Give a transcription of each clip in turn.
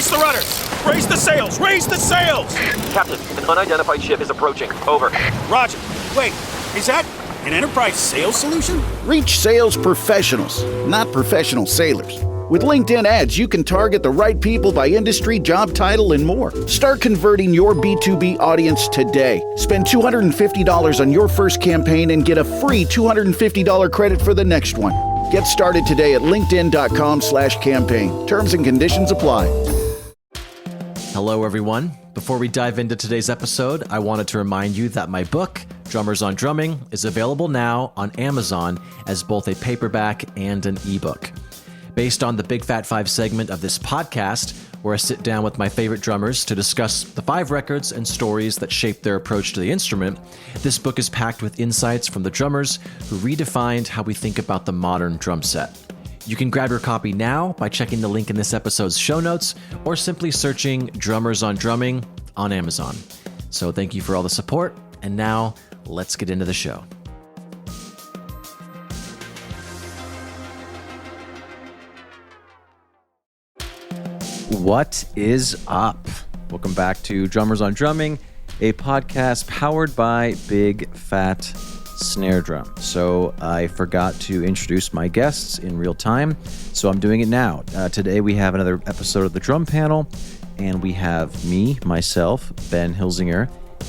Brace the rudders! Raise the sails! Raise the sails! Captain, an unidentified ship is approaching. Over. Roger. Wait, is that an Enterprise sales solution? Reach sales professionals, not professional sailors. With LinkedIn ads, you can target the right people by industry, job title, and more. Start converting your B2B audience today. Spend $250 on your first campaign and get a free $250 credit for the next one. Get started today at linkedin.com/campaign. Terms and conditions apply. Hello, everyone. Before we dive into today's episode, I wanted to remind you that my book, Drummers on Drumming, is available now on Amazon as both a paperback and an ebook. Based on the Big Fat 5 segment of this podcast, where I sit down with my favorite drummers to discuss the 5 records and stories that shaped their approach to the instrument, this book is packed with insights from the drummers who redefined how we think about the modern drum set. You can grab your copy now by checking the link in this episode's show notes or simply searching Drummers on Drumming on Amazon. So thank you for all the support, and now let's get into the show. What is up? Welcome back to Drummers on Drumming, a podcast powered by Big Fat Snare Drum. So I forgot to introduce my guests in real time, so I'm doing it now. Today we have another episode of the Drum Panel, and we have myself, Ben Hilsinger,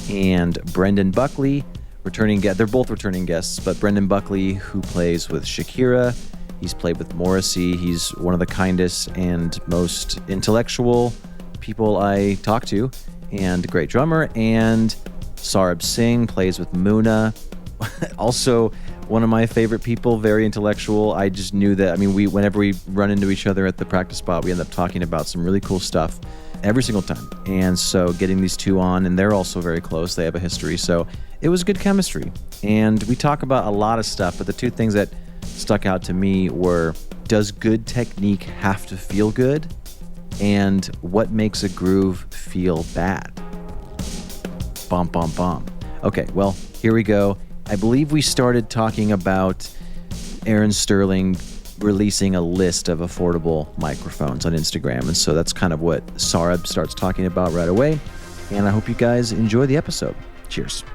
and Brendan Buckley, returning guest. They're both returning guests, but Brendan Buckley, who plays with Shakira, he's played with Morrissey. He's one of the kindest and most intellectual people I talk to, and a great drummer. And Saurabh Singh plays with Muna, also one of my favorite people, very intellectual. I just knew that, whenever we run into each other at the practice spot, we end up talking about some really cool stuff every single time. And so getting these two on, and they're also very close, they have a history, so it was good chemistry. And we talk about a lot of stuff, but the two things that stuck out to me were, does good technique have to feel good? And what makes a groove feel bad? Bum, bum, bum. Okay, well, here we go. I believe we started talking about Aaron Sterling releasing a list of affordable microphones on Instagram, and so that's kind of what Saurabh starts talking about right away, and I hope you guys enjoy the episode. Cheers.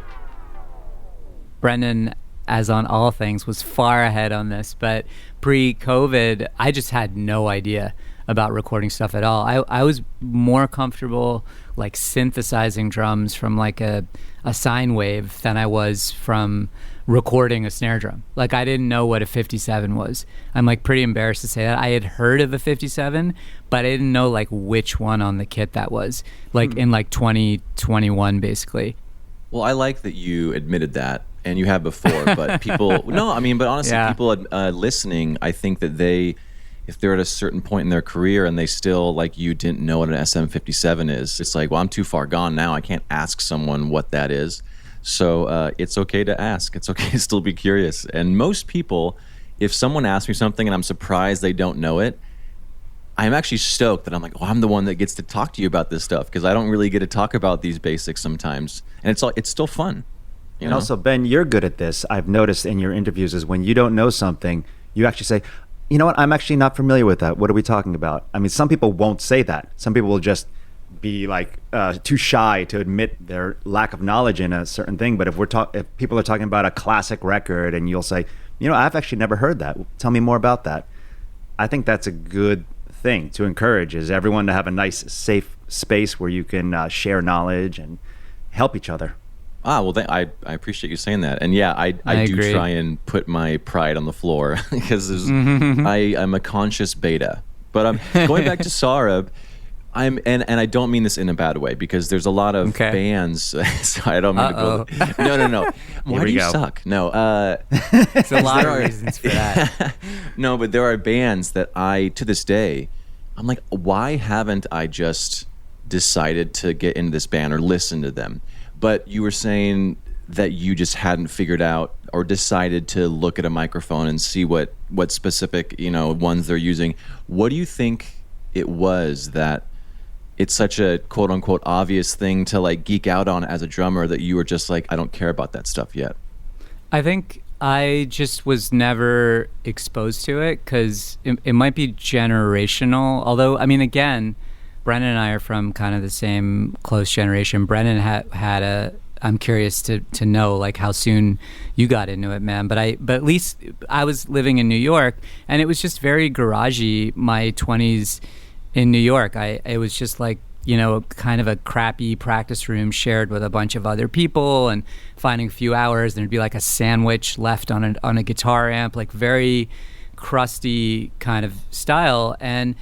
Brendan, as on all things, was far ahead on this, but pre-COVID, I just had no idea about recording stuff at all. I was more comfortable like synthesizing drums from like a sine wave than I was from recording a snare drum. Like, I didn't know what a 57 was. I'm like pretty embarrassed to say that. I had heard of a 57, but I didn't know like which one on the kit that was, like in like 2021 basically. Well, I like that you admitted that, and you have before, but people, but honestly, yeah. People listening, I think that if they're at a certain point in their career and they still, like you, didn't know what an SM57 is, it's like, well, I'm too far gone now. I can't ask someone what that is. So it's okay to ask. It's okay to still be curious. And most people, if someone asks me something and I'm surprised they don't know it, I'm actually stoked that I'm like, I'm the one that gets to talk to you about this stuff, because I don't really get to talk about these basics sometimes. And it's still fun. You know? Also, Ben, you're good at this. I've noticed in your interviews is when you don't know something, you actually say, you know what, I'm actually not familiar with that. What are we talking about? I mean, some people won't say that. Some people will just be like too shy to admit their lack of knowledge in a certain thing. But if people are talking about a classic record and you'll say, I've actually never heard that. Tell me more about that. I think that's a good thing to encourage, is everyone to have a nice, safe space where you can share knowledge and help each other. Well, I appreciate you saying that. And yeah, I do agree. try and put my pride on the floor because I'm a conscious beta. But I'm going back to Saurabh. And I don't mean this in a bad way, because there's a lot of bands. So I don't mean to go. No. Why do you suck? No. There's a lot of reasons for that. No, but there are bands that to this day, I'm like, why haven't I just decided to get into this band or listen to them? But you were saying that you just hadn't figured out or decided to look at a microphone and see what specific ones they're using. What do you think it was that it's such a quote unquote obvious thing to like geek out on as a drummer that you were just like, I don't care about that stuff yet? I think I just was never exposed to it because it might be generational. Although, I mean, again, Brennan and I are from kind of the same close generation. Brennan had a. I'm curious to know like how soon you got into it, man. But at least I was living in New York, and it was just very garagey. My 20s in New York, it was just like, you know, kind of a crappy practice room shared with a bunch of other people, and finding a few hours, there'd be like a sandwich left on a guitar amp, like very crusty kind of style. And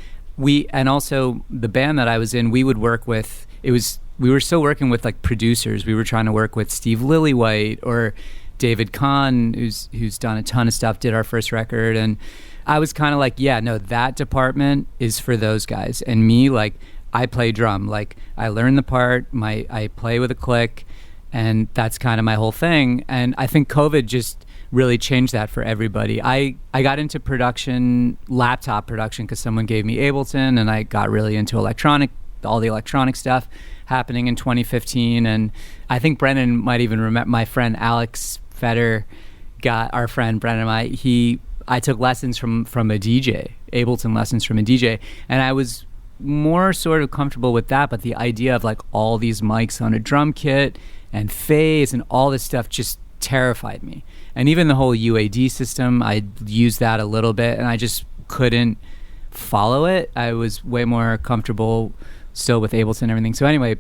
also the band that I was in, we would work with, we were still working with like producers. We were trying to work with Steve Lillywhite or David Kahn, who's done a ton of stuff, did our first record. And I was kind of like, yeah, no, that department is for those guys. And me, like, I play drum. Like, I learn the part, I play with a click, and that's kind of my whole thing. And I think COVID just really changed that for everybody. I got into laptop production, because someone gave me Ableton, and I got really into all the electronic stuff happening in 2015. And I think Brennan might even remember, my friend Alex Fetter our friend Brennan and I took lessons from a DJ, Ableton lessons from a DJ, and I was more sort of comfortable with that. But the idea of like all these mics on a drum kit and phase and all this stuff just terrified me. And even the whole UAD system, I used that a little bit, and I just couldn't follow it. I was way more comfortable still with Ableton and everything. So anyway,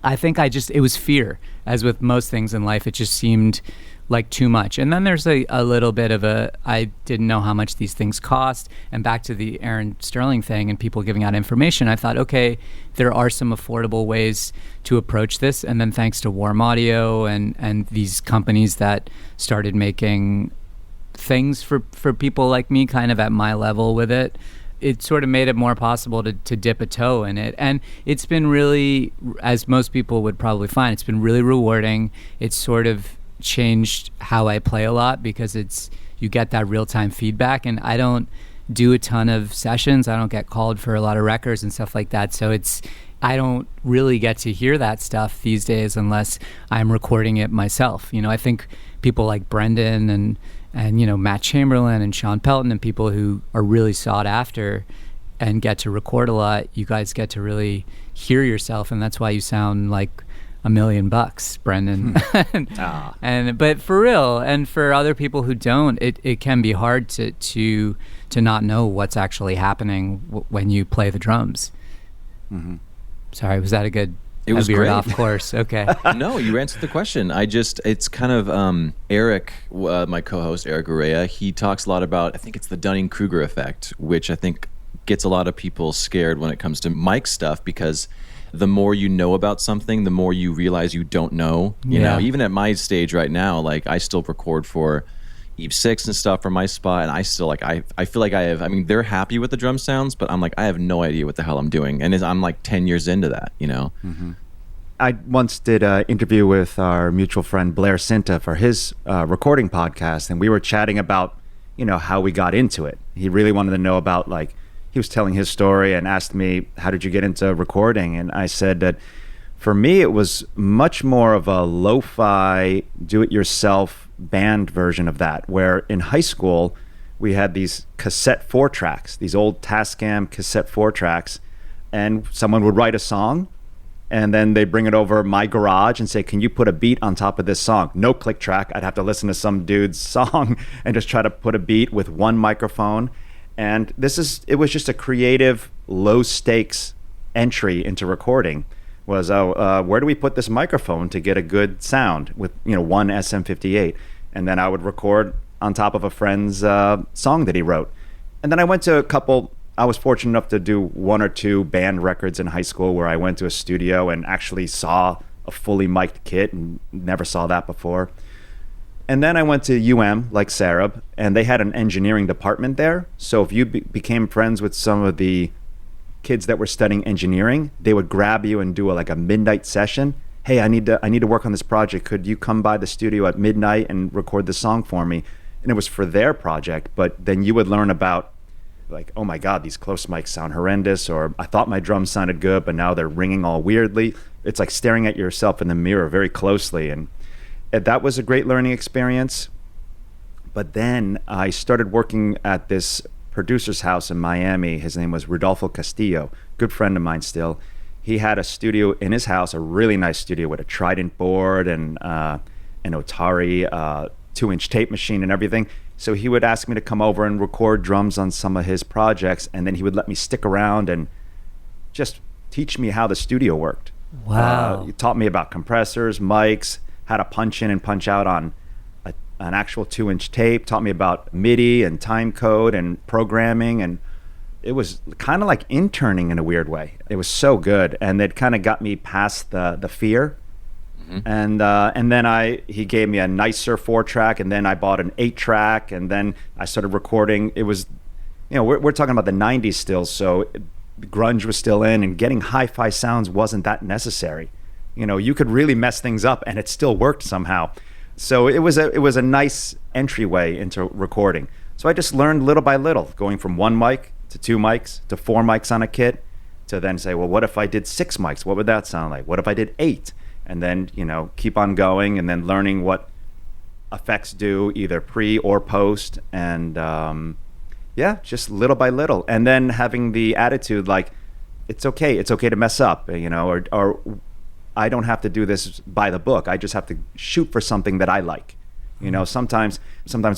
I think it was fear. As with most things in life, it just seemed like too much. And then there's a little bit of I didn't know how much these things cost. And back to the Aaron Sterling thing and people giving out information, I thought, okay, there are some affordable ways to approach this. And then thanks to Warm Audio and these companies that started making things for people like me, kind of at my level with it, it sort of made it more possible to dip a toe in it. And it's been really, as most people would probably find, it's been really rewarding. It's sort of changed how I play a lot, because you get that real-time feedback, and I don't do a ton of sessions. I don't get called for a lot of records and stuff like that. So I don't really get to hear that stuff these days unless I'm recording it myself. You know, I think people like Brendan and you know, Matt Chamberlain and Sean Pelton and people who are really sought after and get to record a lot, you guys get to really hear yourself, and that's why you sound like $1 million, Brendan. But for real, and for other people who don't, it can be hard to not know what's actually happening when you play the drums. Mm-hmm. Sorry, was that a good? It was great. Off course. Okay. No, you answered the question. It's kind of Eric, my co-host Eric Urrea. He talks a lot about, I think it's the Dunning-Kruger effect, which I think gets a lot of people scared when it comes to mic stuff, because the more you know about something, the more you realize you don't know. You know, even at my stage right now, like I still record for Eve 6 and stuff from my spot, and I still like I feel like they're happy with the drum sounds, but I'm like, I have no idea what the hell I'm doing, and I'm like 10 years into that, you know. Mm-hmm. I once did an interview with our mutual friend Blair Cinta for his recording podcast, and we were chatting about, you know, how we got into it. He really wanted to know about, like, he was telling his story and asked me, how did you get into recording? And I said that for me, it was much more of a lo-fi, do-it-yourself band version of that, where in high school, we had these cassette 4-tracks, these old Tascam cassette 4-tracks, and someone would write a song, and then they bring it over my garage and say, can you put a beat on top of this song? No click track. I'd have to listen to some dude's song and just try to put a beat with one microphone. And it was just a creative, low stakes entry into recording. Was where do we put this microphone to get a good sound with, you know, one SM58? And then I would record on top of a friend's song that he wrote. And then I went to I was fortunate enough to do 1 or 2 band records in high school where I went to a studio and actually saw a fully mic'd kit, and never saw that before. And then I went to UM, like Sarab, and they had an engineering department there. So if you became friends with some of the kids that were studying engineering, they would grab you and do a midnight session. Hey, I need to work on this project. Could you come by the studio at midnight and record the song for me? And it was for their project, but then you would learn about, like, oh my God, these close mics sound horrendous, or I thought my drums sounded good, but now they're ringing all weirdly. It's like staring at yourself in the mirror very closely. And that was a great learning experience. But then I started working at this producer's house in Miami. His name was Rodolfo Castillo, good friend of mine still. He had a studio in his house, a really nice studio with a Trident board and an Otari 2-inch tape machine and everything. So he would ask me to come over and record drums on some of his projects, and then he would let me stick around and just teach me how the studio worked. Wow. He taught me about compressors, mics, how to punch in and punch out on an actual 2-inch tape, taught me about MIDI and time code and programming, and it was kind of like interning in a weird way. It was so good, and it kind of got me past the fear. And then he gave me a nicer 4-track, and then I bought an 8-track, and then I started recording. It was, we're talking about the 90s still, so grunge was still in, and getting hi-fi sounds wasn't that necessary. You could really mess things up, and it still worked somehow. So it was a nice entryway into recording. So I just learned little by little, going from 1 mic to 2 mics to 4 mics on a kit, to then say, well, what if I did 6 mics? What would that sound like? What if I did 8? And then, keep on going, and then learning what effects do, either pre or post. And just little by little. And then having the attitude like, it's okay to mess up, or I don't have to do this by the book. I just have to shoot for something that I like. Sometimes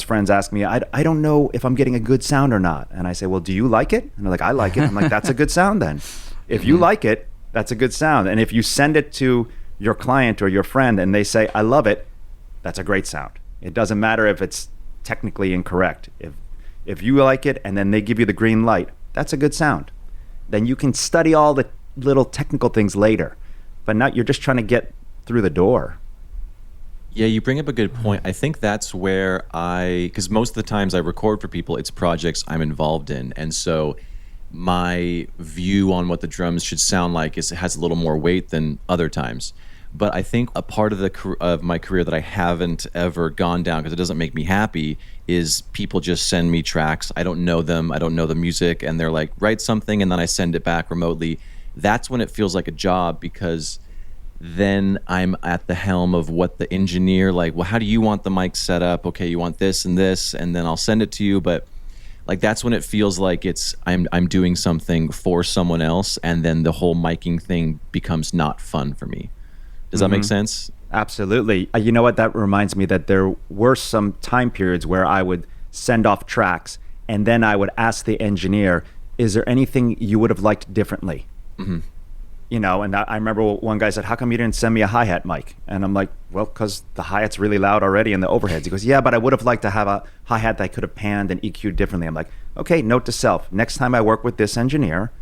friends ask me, I don't know if I'm getting a good sound or not. And I say, well, do you like it? And they're like, I like it. I'm like, that's a good sound then. If you like it, that's a good sound. And if you send it to your client or your friend and they say, I love it, that's a great sound. It doesn't matter if it's technically incorrect. If you like it and then they give you the green light, that's a good sound. Then you can study all the little technical things later. But now you're just trying to get through the door. Yeah, you bring up a good point. I think that's where because most of the times I record for people, it's projects I'm involved in. And so my view on what the drums should sound like has a little more weight than other times. But I think a part of my career that I haven't ever gone down, because it doesn't make me happy, is people just send me tracks. I don't know them. I don't know the music. And they're like, write something, and then I send it back remotely. That's when it feels like a job, because then I'm at the helm of what the engineer, like, well, how do you want the mic set up? Okay, you want this, and then I'll send it to you. But like, that's when it feels like I'm doing something for someone else, and then the whole miking thing becomes not fun for me. Does that make sense? Absolutely. You know what? That reminds me that there were some time periods where I would send off tracks, and then I would ask the engineer, is there anything you would have liked differently? Mm-hmm. And I remember one guy said, how come you didn't send me a hi-hat mic? And I'm like, well, because the hi-hat's really loud already in the overheads. He goes, yeah, but I would have liked to have a hi-hat that I could have panned and EQ'd differently. I'm like, okay, note to self. Next time I work with this engineer,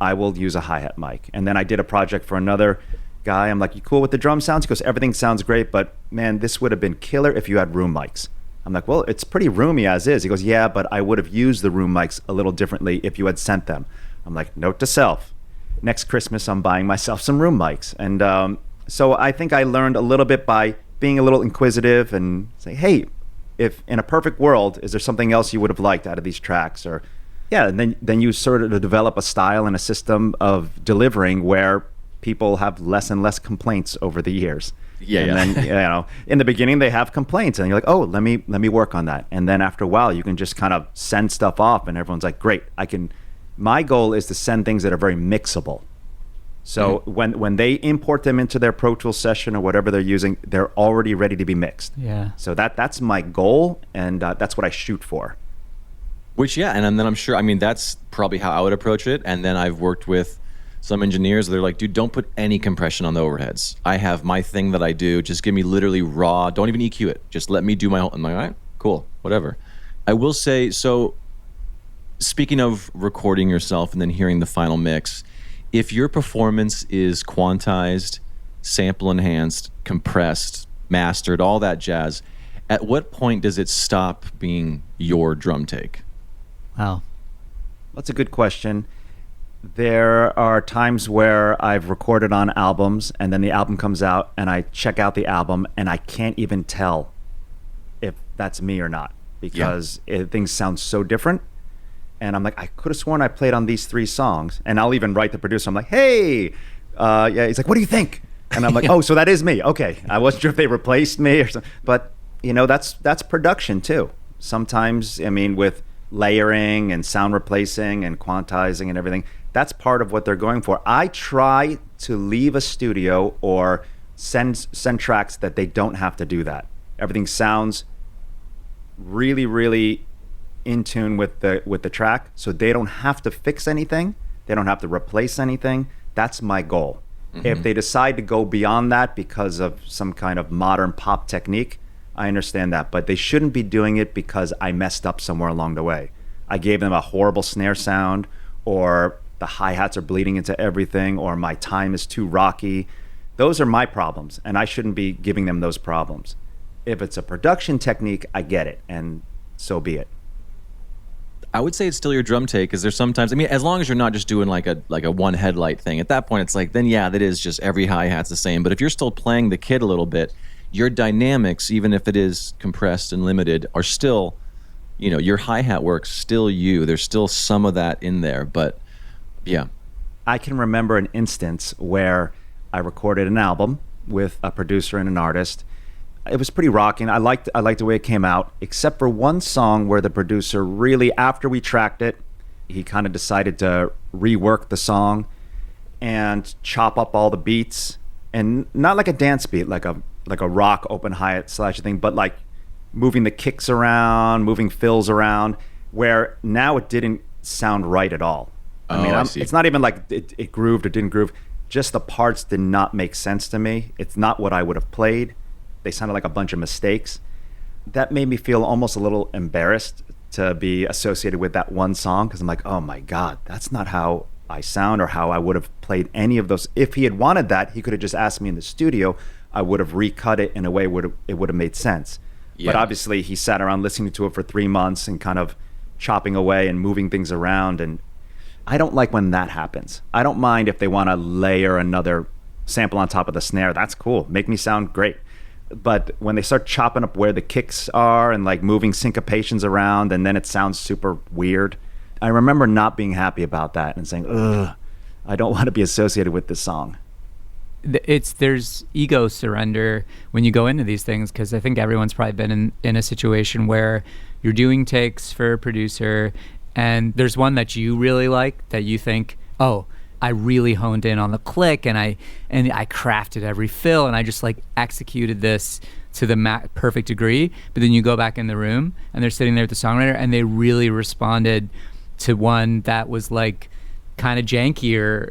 I will use a hi-hat mic. And then I did a project for another guy. I'm like, you cool with the drum sounds? He goes, everything sounds great, but man, this would have been killer if you had room mics. I'm like, well, it's pretty roomy as is. He goes, yeah, but I would have used the room mics a little differently if you had sent them. I'm like, note to self. Next Christmas, I'm buying myself some room mics. And so I think I learned a little bit by being a little inquisitive and say, hey, if in a perfect world, is there something else you would have liked out of these tracks? Or and then you sort of develop a style and a system of delivering where people have less and less complaints over the years. And then, in the beginning they have complaints, and you're like, oh, let me work on that. And then after a while, you can just kind of send stuff off, and everyone's like, great, I can. My goal is to send things that are very mixable. So when they import them into their Pro Tools session or whatever they're using, they're already ready to be mixed. Yeah. So that's my goal, and that's what I shoot for. And then I'm sure, that's probably how I would approach it. And then I've worked with some engineers, they're like, dude, don't put any compression on the overheads. I have my thing that I do. Just give me literally raw. Don't even EQ it. Just let me do my own. I'm like, all right, cool, whatever. I will say, so speaking of recording yourself and then hearing the final mix, if your performance is quantized, sample enhanced, compressed, mastered, all that jazz, at what point does it stop being your drum take? Wow. That's a good question. There are times where I've recorded on albums, and then the album comes out and I check out the album and I can't even tell if that's me or not, because things sound so different. And I'm like, I could have sworn I played on these 3 songs. And I'll even write the producer, I'm like, hey, he's like, what do you think? And I'm like, oh, so that is me. Okay. I wasn't sure if they replaced me or something. But, that's production too. Sometimes, with layering and sound replacing and quantizing and everything. That's part of what they're going for. I try to leave a studio or send tracks that they don't have to do that. Everything sounds really, really in tune with the track, so they don't have to fix anything. They don't have to replace anything. That's my goal. If they decide to go beyond that because of some kind of modern pop technique, I understand that, but they shouldn't be doing it because I messed up somewhere along the way. I gave them a horrible snare sound, or the hi-hats are bleeding into everything, or my time is too rocky. Those are my problems, and I shouldn't be giving them those problems. If it's a production technique, I get it, and so be it. I would say it's still your drum take, because there's sometimes, I mean, as long as you're not just doing like a one headlight thing, at that point it's like, then yeah, that is just every hi-hat's the same. But if you're still playing the kit a little bit, your dynamics, even if it is compressed and limited, are still, you know, your hi-hat work's still you. There's still some of that in there, but yeah. I can remember an instance where I recorded an album with a producer and an artist. It was pretty rocking. I liked the way it came out, except for one song where the producer really, after we tracked it, he kind of decided to rework the song and chop up all the beats, and not like a dance beat, like a rock open hi-hat slash thing, but like moving the kicks around, moving fills around, where now it didn't sound right at all. I see. It's not even like it grooved or didn't groove. Just the parts did not make sense to me. It's not what I would have played. They sounded like a bunch of mistakes. That made me feel almost a little embarrassed to be associated with that one song, because I'm like, oh my God, that's not how I sound or how I would have played any of those. If he had wanted that, he could have just asked me in the studio. I would have recut it in a way it would have made sense. Yeah. But obviously he sat around listening to it for 3 months and kind of chopping away and moving things around. And I don't like when that happens. I don't mind if they want to layer another sample on top of the snare. That's cool. Make me sound great. But when they start chopping up where the kicks are and like moving syncopations around, and then it sounds super weird, I remember not being happy about that and saying, ugh, I don't want to be associated with this song. There's ego surrender when you go into these things, because I think everyone's probably been in a situation where you're doing takes for a producer and there's one that you really like, that you think, oh, I really honed in on the click and I crafted every fill and I just like executed this to the perfect degree. But then you go back in the room and they're sitting there with the songwriter and they really responded to one that was like kind of jankier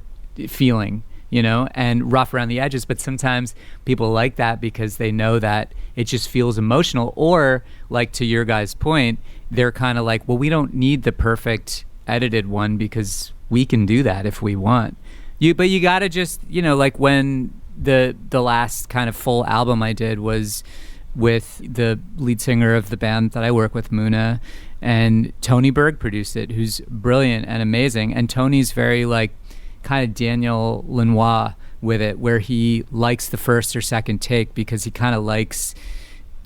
feeling, you know, and rough around the edges. But sometimes people like that because they know that it just feels emotional, or like to your guys' point, they're kind of like, well, we don't need the perfect edited one because we can do that if we want. But you gotta just, you know, like when the last kind of full album I did was with the lead singer of the band that I work with, Muna, and Tony Berg produced it, who's brilliant and amazing. And Tony's very like kind of Daniel Lanois with it, where he likes the first or second take because he kind of likes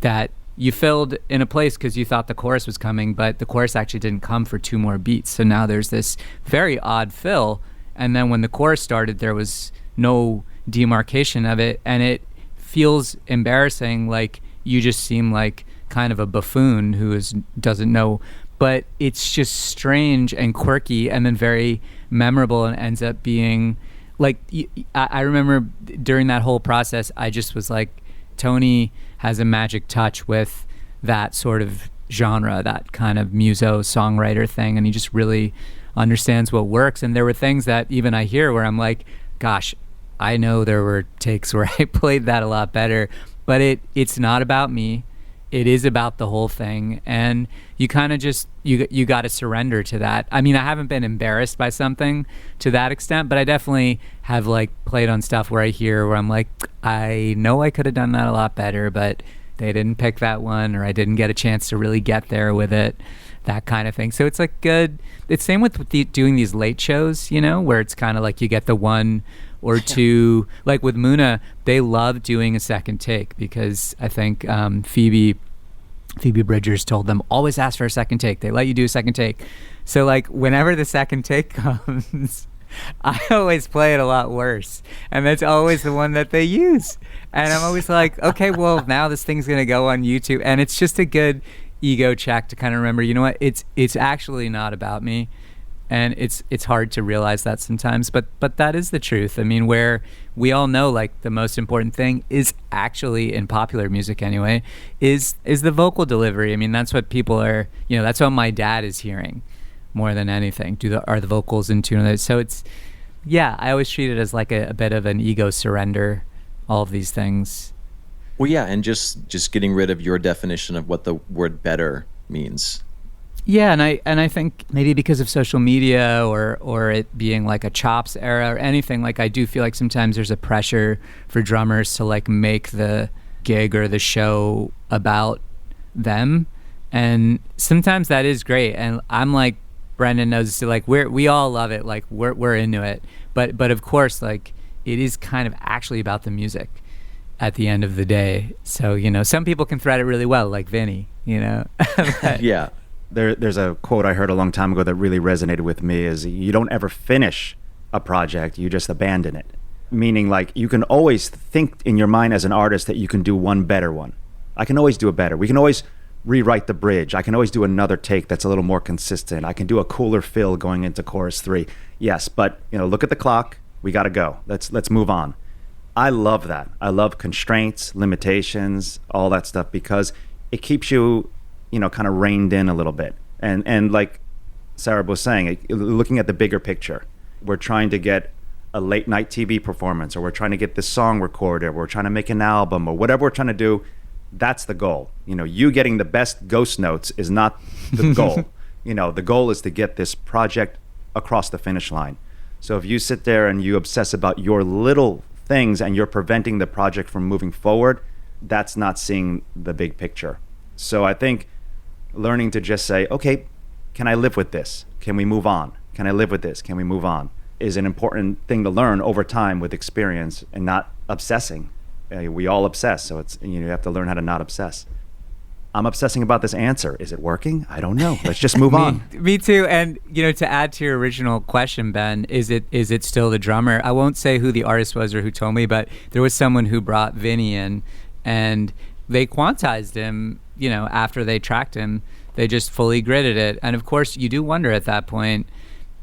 that you filled in a place because you thought the chorus was coming, but the chorus actually didn't come for 2 more beats. So now there's this very odd fill. And then when the chorus started, there was no demarcation of it. And it feels embarrassing, like you just seem like kind of a buffoon who doesn't know. But it's just strange and quirky and then very memorable, and ends up being like, I remember during that whole process, I just was like, Tony has a magic touch with that sort of genre, that kind of muso songwriter thing, and he just really understands what works. And there were things that even I hear where I'm like, gosh, I know there were takes where I played that a lot better, but it's not about me. It is about the whole thing, and you kind of just you got to surrender to that. I mean, I haven't been embarrassed by something to that extent, but I definitely have like played on stuff where I hear where I'm like, I know I could have done that a lot better, but they didn't pick that one, or I didn't get a chance to really get there with it, that kind of thing. So it's like good. It's same with doing these late shows, you know, where it's kind of like you get the 1 or 2, like with Muna, they love doing a second take because I think Phoebe Bridgers told them, always ask for a second take. They let you do a second take. So like whenever the second take comes, I always play it a lot worse. And that's always the one that they use. And I'm always like, okay, well, now this thing's going to go on YouTube. And it's just a good, ego check to kind of remember, you know what, it's actually not about me. And it's hard to realize that sometimes, but that is the truth. I mean, where we all know, like, the most important thing is actually, in popular music anyway, is the vocal delivery. I mean, that's what people are, that's what my dad is hearing more than anything. Are the vocals in tune with it? So it's, yeah, I always treat it as like a bit of an ego surrender, all of these things. Well, yeah, and just getting rid of your definition of what the word better means. Yeah, and I think maybe because of social media or it being like a chops era or anything, like, I do feel like sometimes there's a pressure for drummers to like make the gig or the show about them, and sometimes that is great. And I'm like, Brendan knows, like, we all love it, like we're into it, but of course, like, it is kind of actually about the music at the end of the day. So some people can thread it really well, like Vinny, but, yeah. There's a quote I heard a long time ago that really resonated with me, is you don't ever finish a project, you just abandon it. Meaning, like, you can always think in your mind as an artist that you can do one better one. I can always do it better. We can always rewrite the bridge. I can always do another take that's a little more consistent. I can do a cooler fill going into chorus 3. Yes, but look at the clock. We got to go. Let's move on. I love that. I love constraints, limitations, all that stuff, because it keeps you kind of reined in a little bit. And like Sarah was saying, looking at the bigger picture, we're trying to get a late night TV performance, or we're trying to get this song recorded, or we're trying to make an album, or whatever we're trying to do. That's the goal. You getting the best ghost notes is not the goal. The goal is to get this project across the finish line. So if you sit there and you obsess about your little things and you're preventing the project from moving forward, that's not seeing the big picture. So I think learning to just say, okay, can I live with this? Can we move on? Can I live with this? Can we move on? Is an important thing to learn over time with experience, and not obsessing. We all obsess, so it's you have to learn how to not obsess. I'm obsessing about this answer. Is it working? I don't know. Let's just move on. Me too. And to add to your original question, Ben, is it still the drummer? I won't say who the artist was or who told me, but there was someone who brought Vinny in, and they quantized him. After they tracked him, they just fully gridded it. And of course, you do wonder at that point,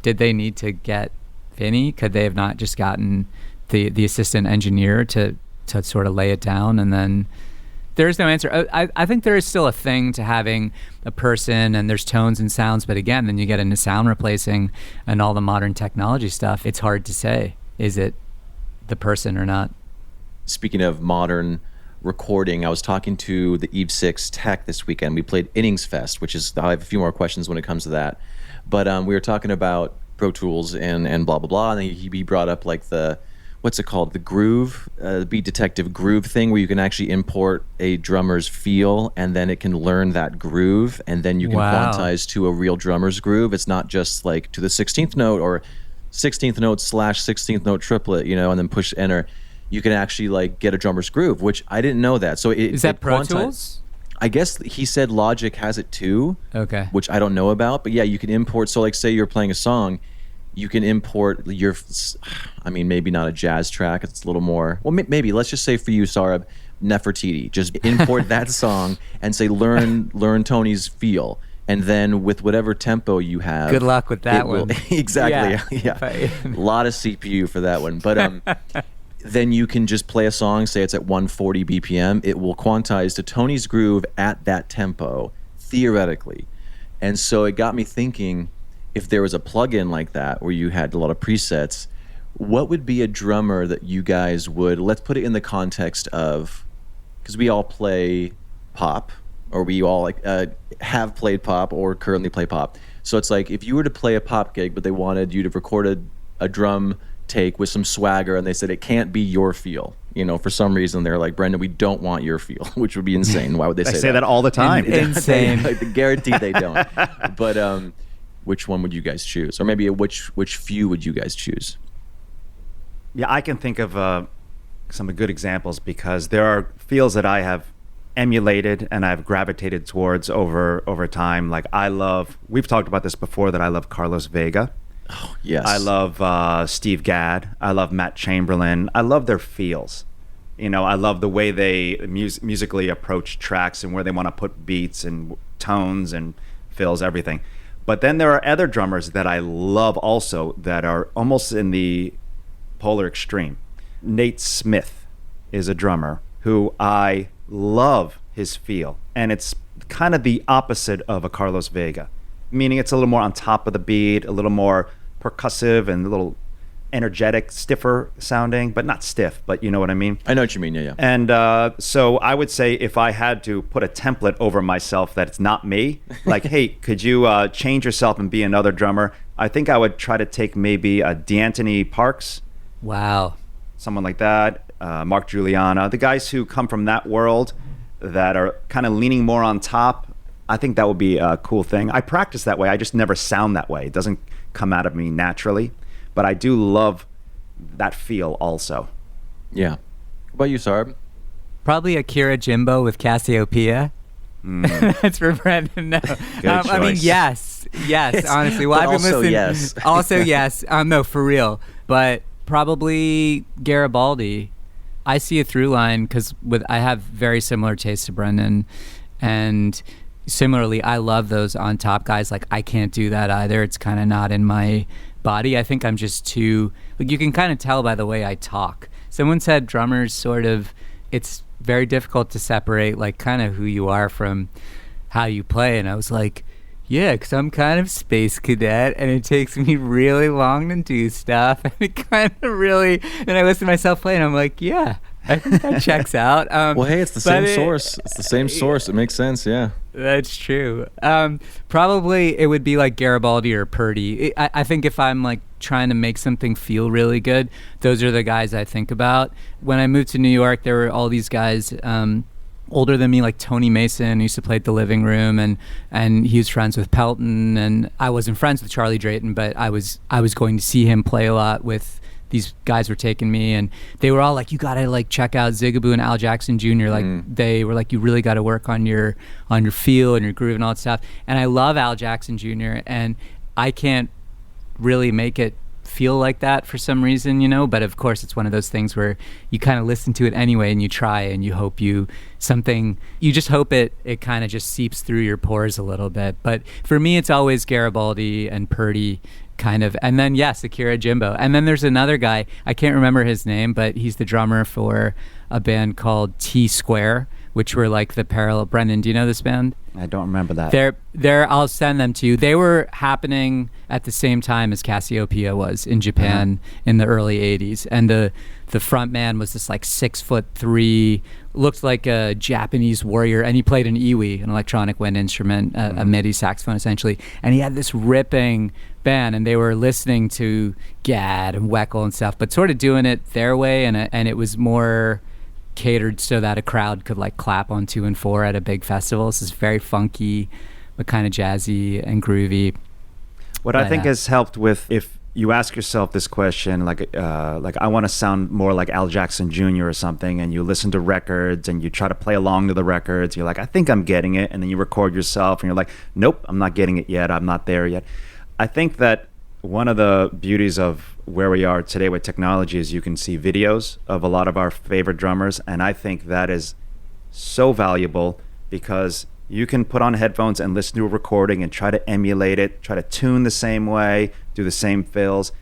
did they need to get Vinny? Could they have not just gotten the assistant engineer to sort of lay it down? And then there's no answer. I think there is still a thing to having a person, and there's tones and sounds, but again, then you get into sound replacing and all the modern technology stuff. It's hard to say, is it the person or not? Speaking of modern recording, I was talking to the Eve 6 tech this weekend. We played Innings Fest, which is, I have a few more questions when it comes to that. But we were talking about Pro Tools and blah, blah, blah. And then he brought up like what's it called? The groove, the Beat Detective groove thing, where you can actually import a drummer's feel, and then it can learn that groove, and then you can quantize to a real drummer's groove. It's not just like to the 16th note or 16th note / 16th note triplet, and then push enter. You can actually like get a drummer's groove, which I didn't know that. So is that Pro Tools? I guess he said Logic has it too. Okay. Which I don't know about, but yeah, you can import. So like, say you're playing a song, you can import maybe not a jazz track. It's a little more. Well, maybe let's just say for you, Sarab, Nefertiti. Just import that song and say learn Tony's feel. And then with whatever tempo you have, good luck with that one. Exactly. Yeah. A lot of CPU for that one, but then you can just play a song, say it's at 140 BPM. It will quantize to Tony's groove at that tempo, theoretically. And so it got me thinking, if there was a plugin like that where you had a lot of presets, what would be a drummer that you guys would, let's put it in the context of, because we all play pop, or we all have played pop or currently play pop. So it's like, if you were to play a pop gig, but they wanted you to record a drum take with some swagger, and they said it can't be your feel, for some reason they're like, Brendan, we don't want your feel, which would be insane. Why would they say that? I say that all the time. Insane. Guaranteed they don't. But which one would you guys choose, or maybe which few would you guys choose? Yeah, I can think of some good examples, because there are feels that I have emulated and I've gravitated towards over time. Like we've talked about this before, that I love Carlos Vega. Oh, yes. I love Steve Gadd. I love Matt Chamberlain. I love their feels. I love the way they musically approach tracks and where they want to put beats and tones and fills, everything. But then there are other drummers that I love also that are almost in the polar extreme. Nate Smith is a drummer who I love his feel, and it's kind of the opposite of a Carlos Vega, meaning it's a little more on top of the beat, a little more percussive and a little energetic, stiffer sounding, but not stiff, but you know what I mean? I know what you mean, yeah. And so I would say if I had to put a template over myself that it's not me, like, hey, could you change yourself and be another drummer? I think I would try to take maybe a D'Anthony Parks. Wow. Someone like that, Mark Juliana, the guys who come from that world that are kind of leaning more on top. I think that would be a cool thing. I practice that way. I just never sound that way. It doesn't come out of me naturally. But I do love that feel also. Yeah. What about you, Sarb? Probably Akira Jimbo with Cassiopeia. That's for Brendan. No. I mean, yes, honestly. Well, But I've been also listening. yes. Also, yes. No, for real. But probably Garibaldi. I see a through line because I have very similar tastes to Brendan, and similarly, I love those on top guys. Like, I can't do that either. It's kind of not in my body. I think I'm just too, like, you can kind of tell by the way I talk. Someone said drummers sort of, it's very difficult to separate like kind of who you are from how you play. And I was like, yeah, because I'm kind of space cadet and it takes me really long to do stuff. And it kind of really, and I listen to myself play and I'm like, yeah, I think that checks out. Well, hey, it's the same source. It's the same source. It makes sense, yeah. That's true. Probably it would be like Garibaldi or Purdy. I think if I'm like trying to make something feel really good, those are the guys I think about. When I moved to New York, there were all these guys older than me, like Tony Mason, who used to play at the Living Room, and he was friends with Pelton, and I wasn't friends with Charlie Drayton, but I was going to see him play a lot with. These guys were taking me, and they were all like, you gotta like check out Zigaboo and Al Jackson Jr. Like they were like, you really gotta work on your feel and your groove and all that stuff. And I love Al Jackson Jr. and I can't really make it feel like that for some reason, you know, but of course it's one of those things where you kind of listen to it anyway and you try and you hope you just hope it kind of just seeps through your pores a little bit. But for me, it's always Garibaldi and Purdy kind of, and then yes, Akira Jimbo. And then there's another guy, I can't remember his name, but he's the drummer for a band called T Square, which were like the parallel. Brendan, do you know this band? I don't remember that. I'll send them to you. They were happening at the same time as Cassiopeia was in Japan in the early 80s. And the front man was this like 6'3", looked like a Japanese warrior, and he played an iwi, an electronic wind instrument, a MIDI saxophone essentially. And he had this ripping band, and they were listening to Gad and Weckl and stuff, but sort of doing it their way, and it was more catered so that a crowd could like clap on 2 and 4 at a big festival. This is very funky, but kind of jazzy and groovy. What I think has helped with, if you ask yourself this question, like I want to sound more like Al Jackson Jr. or something, and you listen to records and you try to play along to the records, you're like, I think I'm getting it, and then you record yourself and you're like, nope, I'm not getting it yet, I'm not there yet. I think that one of the beauties of where we are today with technology is you can see videos of a lot of our favorite drummers, and I think that is so valuable because you can put on headphones and listen to a recording and try to emulate it, try to tune the same way, do the same fills.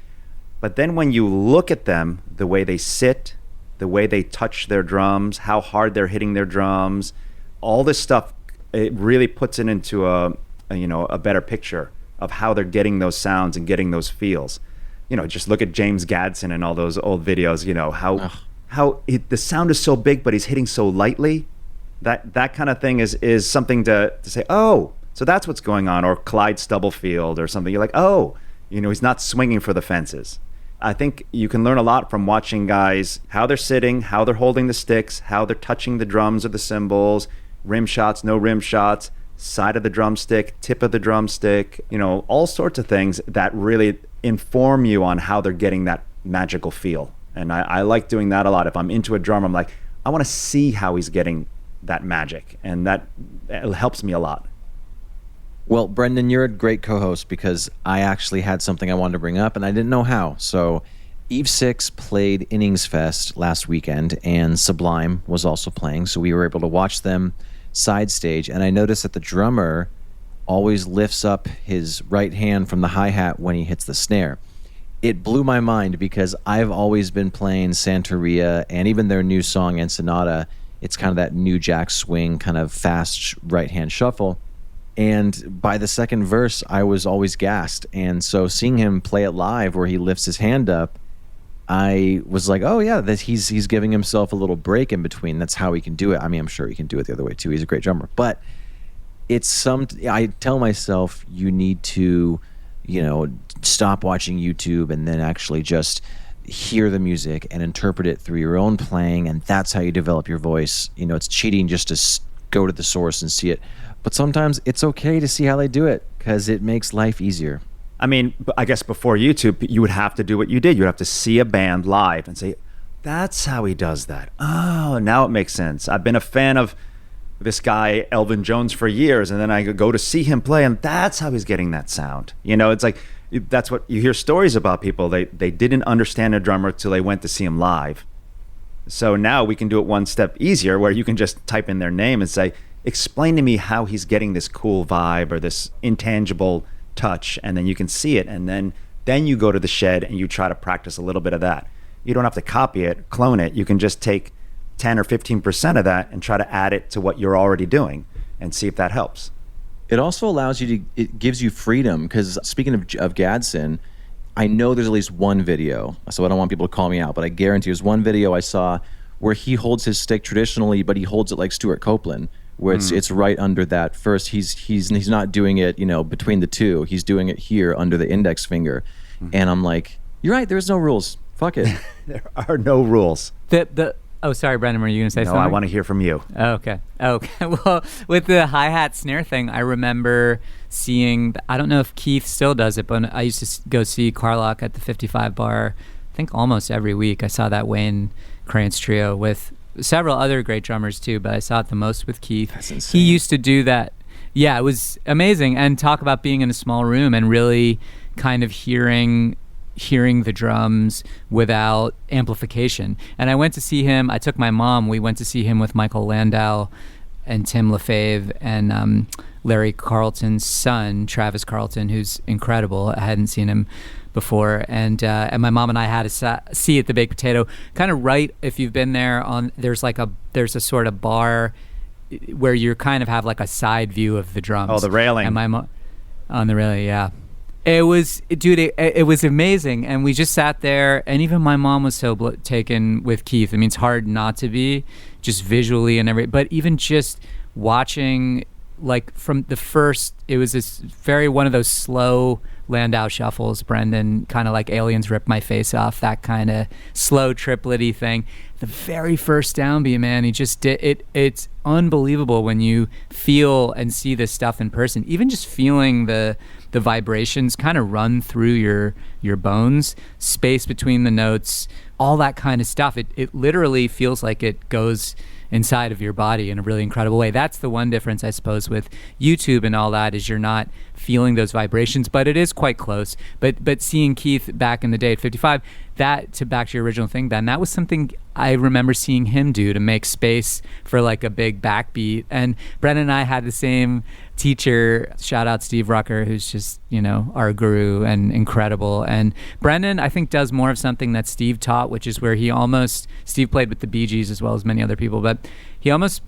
But then when you look at them, the way they sit, the way they touch their drums, how hard they're hitting their drums, all this stuff, it really puts it into a better picture of how they're getting those sounds and getting those feels. You know, just look at James Gadsden and all those old videos, you know, how the sound is so big, but he's hitting so lightly. That kind of thing is something to say, oh, so that's what's going on. Or Clyde Stubblefield or something. You're like, oh, you know, he's not swinging for the fences. I think you can learn a lot from watching guys, how they're sitting, how they're holding the sticks, how they're touching the drums or the cymbals, rim shots, no rim shots, side of the drumstick, tip of the drumstick, you know, all sorts of things that really inform you on how they're getting that magical feel. And I like doing that a lot. If I'm into a drum, I'm like, I want to see how he's getting that magic, and that helps me a lot. Well, Brendan, you're a great co-host because I actually had something I wanted to bring up, and I didn't know how. So Eve 6 played Innings Fest last weekend, and Sublime was also playing, so we were able to watch them side stage, and I noticed that the drummer always lifts up his right hand from the hi-hat when he hits the snare. It blew my mind because I've always been playing Santeria and even their new song Ensenada. It's kind of that new jack swing, kind of fast right-hand shuffle. And by the second verse, I was always gassed. And so seeing him play it live where he lifts his hand up, I was like, oh yeah, that he's giving himself a little break in between. That's how he can do it. I mean, I'm sure he can do it the other way too. He's a great drummer. But I tell myself you need to, stop watching YouTube and then actually just hear the music and interpret it through your own playing, and that's how you develop your voice. It's cheating just to go to the source and see it. But sometimes it's okay to see how they do it because it makes life easier. I mean, I guess before YouTube, you would have to do what you did. You'd have to see a band live and say, that's how he does that. Oh, now it makes sense. I've been a fan of this guy, Elvin Jones, for years, and then I go to see him play, and that's how he's getting that sound. It's like, that's what you hear stories about people. They didn't understand a drummer till they went to see him live. So now we can do it one step easier where you can just type in their name and say, explain to me how he's getting this cool vibe or this intangible touch, and then you can see it, and then you go to the shed and you try to practice a little bit of that. You don't have to copy it, clone it. You can just take 10 or 15% of that and try to add it to what you're already doing and see if that helps. It also allows you to, it gives you freedom, because speaking of Gadsden, I know there's at least one video, so I don't want people to call me out, but I guarantee there's one video I saw where he holds his stick traditionally, but he holds it like Stuart Copeland, where it's right under that first. He's not doing it, between the two. He's doing it here under the index finger. And I'm like, you're right, there's no rules. Fuck it. There are no rules. Oh, sorry, Brendan, were you going to say something? No, I want to hear from you. Okay. Well, with the hi-hat snare thing, I remember seeing, I don't know if Keith still does it, but I used to go see Carlock at the 55 bar, I think almost every week. I saw that Wayne Krantz trio with several other great drummers too, but I saw it the most with Keith. That's insane. He used to do that. Yeah, it was amazing. And talk about being in a small room and really kind of hearing the drums without amplification. And I went to see him. I took my mom. We went to see him with Michael Landau and Tim LaFave and Larry Carlton's son, Travis Carlton, who's incredible. I hadn't seen him before, and my mom and I had a see at the Baked Potato, kind of right, if you've been there, there's a sort of bar where you kind of have like a side view of the drums. Oh, the railing. And my mom on the railing, yeah. It was, dude, it was amazing, and we just sat there, and even my mom was so taken with Keith. I mean, it's hard not to be, just visually and everything, but even just watching, like, from the first, it was this one of those slow Landau shuffles, Brendan, kind of like Aliens Rip My Face Off, that kind of slow triplet-y thing. The very first downbeat, man, he just did it. It's unbelievable when you feel and see this stuff in person. Even just feeling the vibrations kind of run through your bones, space between the notes, all that kind of stuff. It literally feels like it goes inside of your body in a really incredible way. That's the one difference, I suppose, with YouTube and all that, is you're not feeling those vibrations, but it is quite close. But seeing Keith back in the day at 55, back to your original thing, Ben, that was something I remember seeing him do to make space for like a big backbeat. And Brendan and I had the same teacher, shout out Steve Rucker, who's just, our guru and incredible. And Brendan, I think, does more of something that Steve taught, which is where Steve played with the Bee Gees as well as many other people, but he almost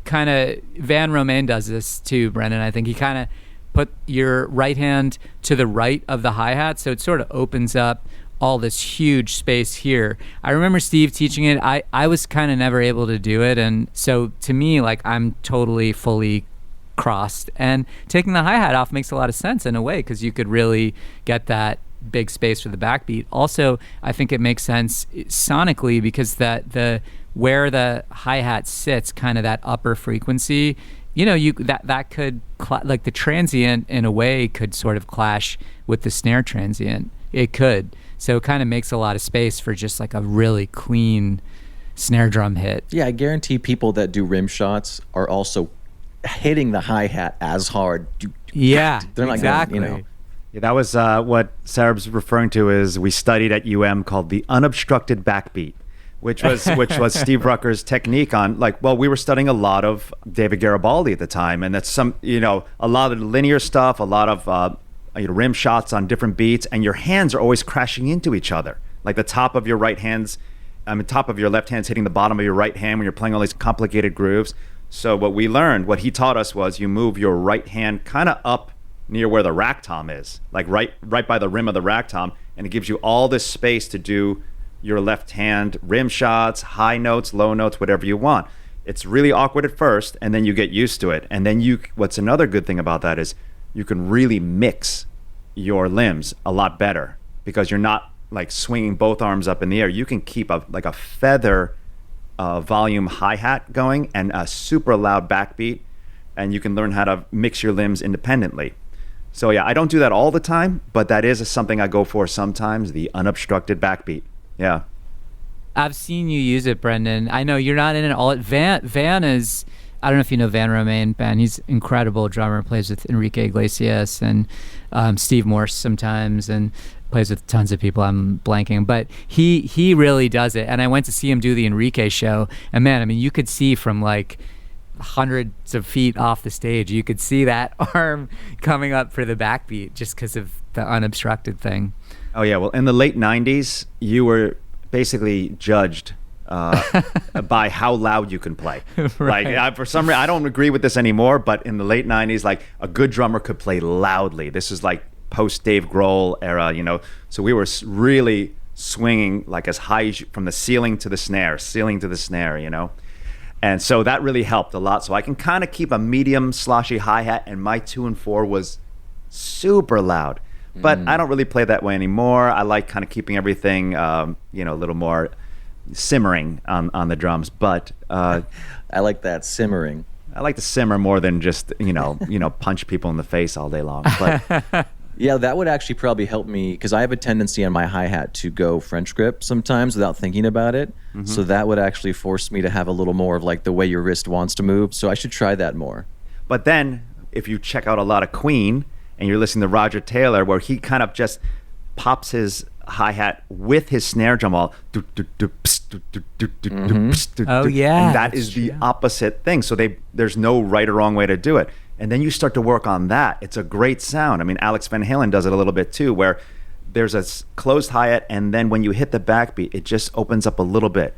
kind of, Van Romain does this too, Brendan. I think he kind of put your right hand to the right of the hi-hat, so it sort of opens up all this huge space here. I remember Steve teaching it. I was kind of never able to do it, and so to me, like, I'm totally fully crossed, and taking the hi-hat off makes a lot of sense in a way, because you could really get that big space for the backbeat. Also, I think it makes sense sonically, because where the hi-hat sits, kind of that upper frequency, that could like the transient in a way could sort of clash with the snare transient. It could. So it kind of makes a lot of space for just like a really clean snare drum hit. Yeah, I guarantee people that do rim shots are also hitting the hi-hat as hard. Yeah, they're not exactly. Gonna, Yeah, that was what Sarab's referring to is we studied at UM called the unobstructed backbeat. which was Steve Rucker's technique on, like, well, we were studying a lot of David Garibaldi at the time, and that's a lot of linear stuff, a lot of rim shots on different beats, and your hands are always crashing into each other, like the top of your top of your left hand's hitting the bottom of your right hand when you're playing all these complicated grooves. So what he taught us was you move your right hand kind of up near where the rack tom is, like right by the rim of the rack tom, and it gives you all this space to do your left hand rim shots, high notes, low notes, whatever you want. It's really awkward at first, and then you get used to it. And then what's another good thing about that is you can really mix your limbs a lot better, because you're not like swinging both arms up in the air. You can keep a feather volume hi-hat going and a super loud backbeat, and you can learn how to mix your limbs independently. So yeah, I don't do that all the time, but that is something I go for sometimes, the unobstructed backbeat. Yeah. I've seen you use it, Brendan. I know you're not in it all. Van is, I don't know if you know Van Romain. Ben, he's an incredible drummer, plays with Enrique Iglesias and Steve Morse sometimes, and plays with tons of people. I'm blanking, but he really does it. And I went to see him do the Enrique show, and man, I mean, you could see from like hundreds of feet off the stage, you could see that arm coming up for the backbeat just because of the unobstructed thing. Oh yeah, well, in the late 90s, you were basically judged by how loud you can play. Right. Like, for some reason, I don't agree with this anymore, but in the late 90s, like, a good drummer could play loudly. This is like post Dave Grohl era, so we were really swinging like as high as from the ceiling to the snare, and so that really helped a lot. So I can kind of keep a medium sloshy hi-hat, and my 2 and 4 was super loud. But I don't really play that way anymore. I like kind of keeping everything, a little more simmering on the drums. But I like that simmering. I like to simmer more than just punch people in the face all day long. But yeah, that would actually probably help me, because I have a tendency on my hi-hat to go French grip sometimes without thinking about it. Mm-hmm. So that would actually force me to have a little more of like the way your wrist wants to move. So I should try that more. But then if you check out a lot of Queen and you're listening to Roger Taylor, where he kind of just pops his hi-hat with his snare drum all oh yeah, and that is the opposite thing. So there's no right or wrong way to do it. And then you start to work on that. It's a great sound. I mean, Alex Van Halen does it a little bit too, where there's a closed hi-hat, and then when you hit the backbeat, it just opens up a little bit.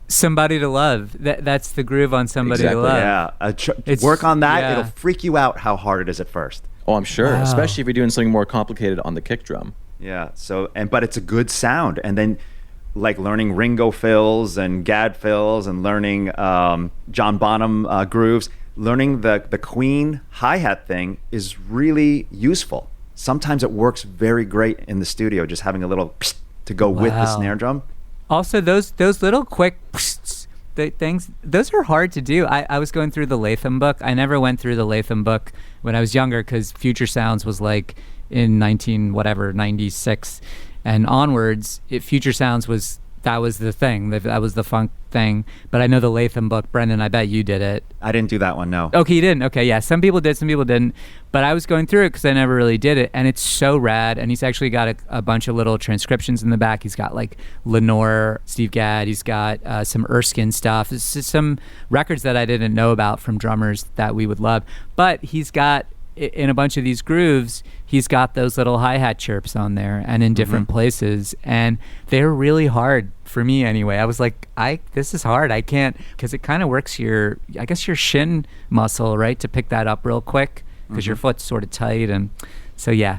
Somebody to Love. That's the groove on Somebody to Love. Yeah, work on that. It'll freak you out how hard it is at first. Oh, I'm sure, especially if you're doing something more complicated on the kick drum. Yeah. So, but it's a good sound, and then like learning Ringo fills and Gad fills, and learning John Bonham grooves. Learning the Queen hi-hat thing is really useful. Sometimes it works very great in the studio, just having a little to go with the snare drum. Also, those little quick things, those are hard to do. I was going through the Latham book. I never went through the Latham book when I was younger, because Future Sounds was like in 96 and onwards. Future Sounds was the thing. That was the funk thing. But I know the Latham book. Brendan, I bet you did it. I didn't do that one, no. Okay, you didn't? Okay, yeah. Some people did, some people didn't. But I was going through it because I never really did it. And it's so rad. And he's actually got a bunch of little transcriptions in the back. He's got like Lenore, Steve Gadd. He's got some Erskine stuff. It's just some records that I didn't know about from drummers that we would love. But he's got, in a bunch of these grooves, he's got those little hi-hat chirps on there and in different places, and they're really hard for me anyway. I was like, this is hard. I can't, because it kind of works your shin muscle, right, to pick that up real quick, because your foot's sort of tight, and so yeah.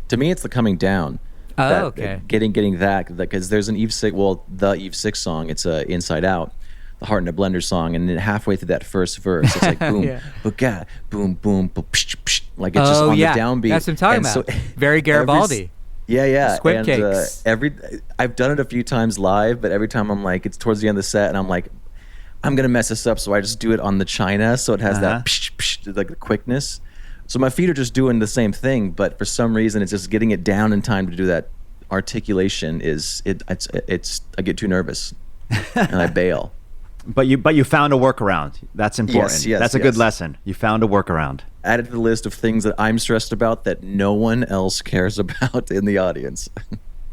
To me, it's the coming down. Oh, okay. Getting that, because there's an Eve Six, the Eve Six song. It's Inside Out, the Heart in a Blender song, and then halfway through that first verse, it's like boom, boom, boom, boom, psh, psh, like it's just on the downbeat. That's what I'm talking about. So very Garibaldi. Squid cakes. I've done it a few times live, but every time I'm like, it's towards the end of the set, and I'm like, I'm gonna mess this up, so I just do it on the China, so it has that psh, psh, like the quickness. So my feet are just doing the same thing, but for some reason, it's just getting it down in time to do that articulation. It's I get too nervous and I bail. But you found a workaround. That's important. Yes, that's a good lesson. You found a workaround. Added to the list of things that I'm stressed about that no one else cares about in the audience.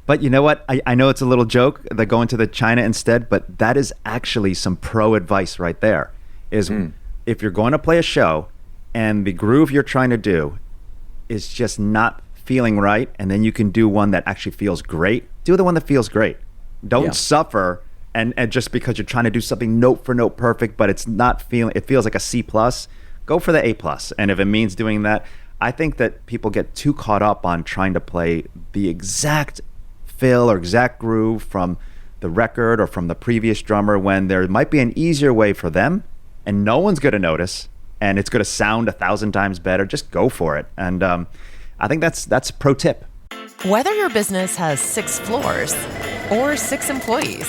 But you know what? I know it's a little joke that going to the China instead, but that is actually some pro advice right there. Is if you're going to play a show and the groove you're trying to do is just not feeling right, and then you can do one that actually feels great, do the one that feels great. Don't suffer and just because you're trying to do something note for note perfect, but it's not feeling, it feels like a C+, go for the A+. And if it means doing that, I think that people get too caught up on trying to play the exact fill or exact groove from the record or from the previous drummer when there might be an easier way for them and no one's going to notice and it's going to sound 1,000 times better. Just go for it. And I think that's a pro tip. Whether your business has 6 floors or 6 employees,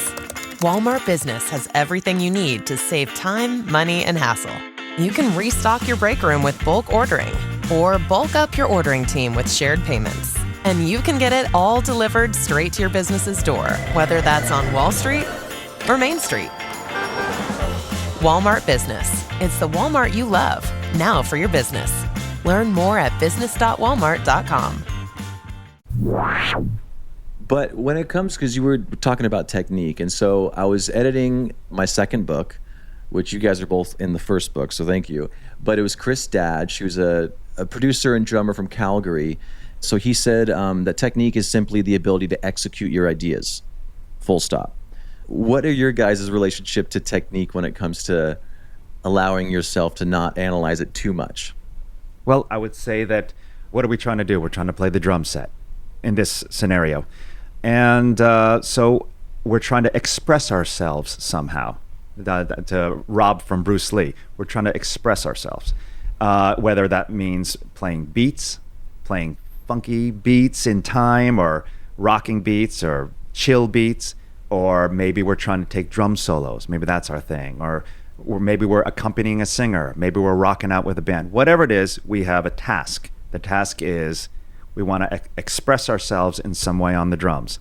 Walmart Business has everything you need to save time, money, and hassle. You can restock your break room with bulk ordering or bulk up your ordering team with shared payments. And you can get it all delivered straight to your business's door, whether that's on Wall Street or Main Street. Walmart Business. It's the Walmart you love, now for your business. Learn more at business.walmart.com. But when it comes, because you were talking about technique, and so I was editing my second book, which you guys are both in the first book, so thank you. But it was Chris Dadge. She was a producer and drummer from Calgary. So he said that technique is simply the ability to execute your ideas, full stop. What are your guys' relationship to technique when it comes to allowing yourself to not analyze it too much? Well, I would say that what are we trying to do? We're trying to play the drum set in this scenario. And so we're trying to express ourselves somehow. To rob from Bruce Lee, we're trying to express ourselves. Whether that means playing beats, playing funky beats in time, or rocking beats, or chill beats, or maybe we're trying to take drum solos. Maybe that's our thing. Or maybe we're accompanying a singer. Maybe we're rocking out with a band. Whatever it is, we have a task. The task is we want to express ourselves in some way on the drums.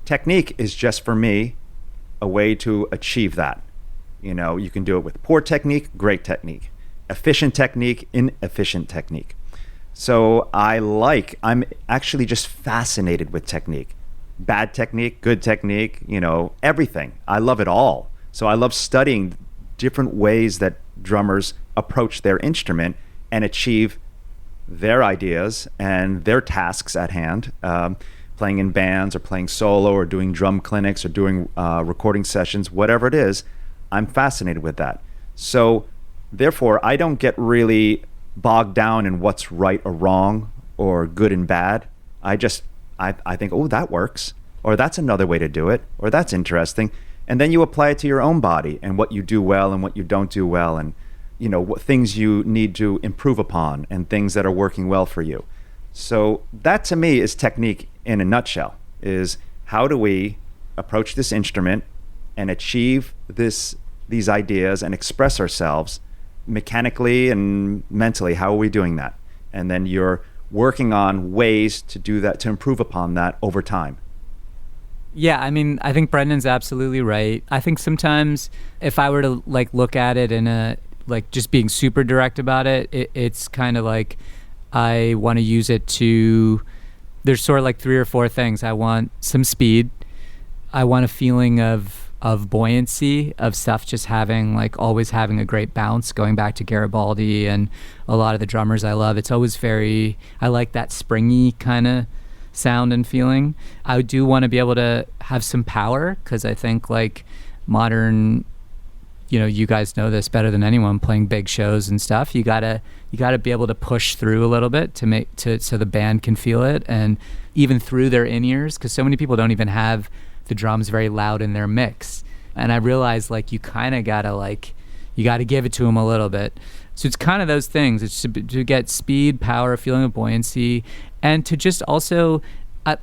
Technique is just, for me, a way to achieve that. You know, you can do it with poor technique, great technique, efficient technique, inefficient technique. So I'm actually just fascinated with technique. Bad technique, good technique, you know, everything. I love it all. So I love studying different ways that drummers approach their instrument and achieve their ideas and their tasks at hand, playing in bands or playing solo or doing drum clinics or doing recording sessions, whatever it is. I'm fascinated with that. So therefore, I don't get really bogged down in what's right or wrong or good and bad. I think, oh, that works, or that's another way to do it, or that's interesting. And then you apply it to your own body and what you do well and what you don't do well, and you know what things you need to improve upon and things that are working well for you. So that to me is technique in a nutshell, is how do we approach this instrument and achieve these ideas and express ourselves mechanically and mentally. How are we doing that? And then you're working on ways to do that, to improve upon that over time. Yeah, I mean, I think Brendan's absolutely right. I think sometimes if I were to like look at it in a, like just being super direct about it, it's kind of like I want to use it to, there's sort of like 3 or 4 things. I want some speed. I want a feeling of buoyancy, of stuff just having, like always having a great bounce, going back to Garibaldi and a lot of the drummers I love. It's always I like that springy kind of sound and feeling. I do want to be able to have some power, because I think like modern, you know, you guys know this better than anyone, playing big shows and stuff, you gotta be able to push through a little bit so the band can feel it, and even through their in-ears, because so many people don't even have the drums very loud in their mix. And I realized like you kind of gotta give it to them a little bit. So it's kind of those things. It's to get speed, power, feeling of buoyancy, and to just also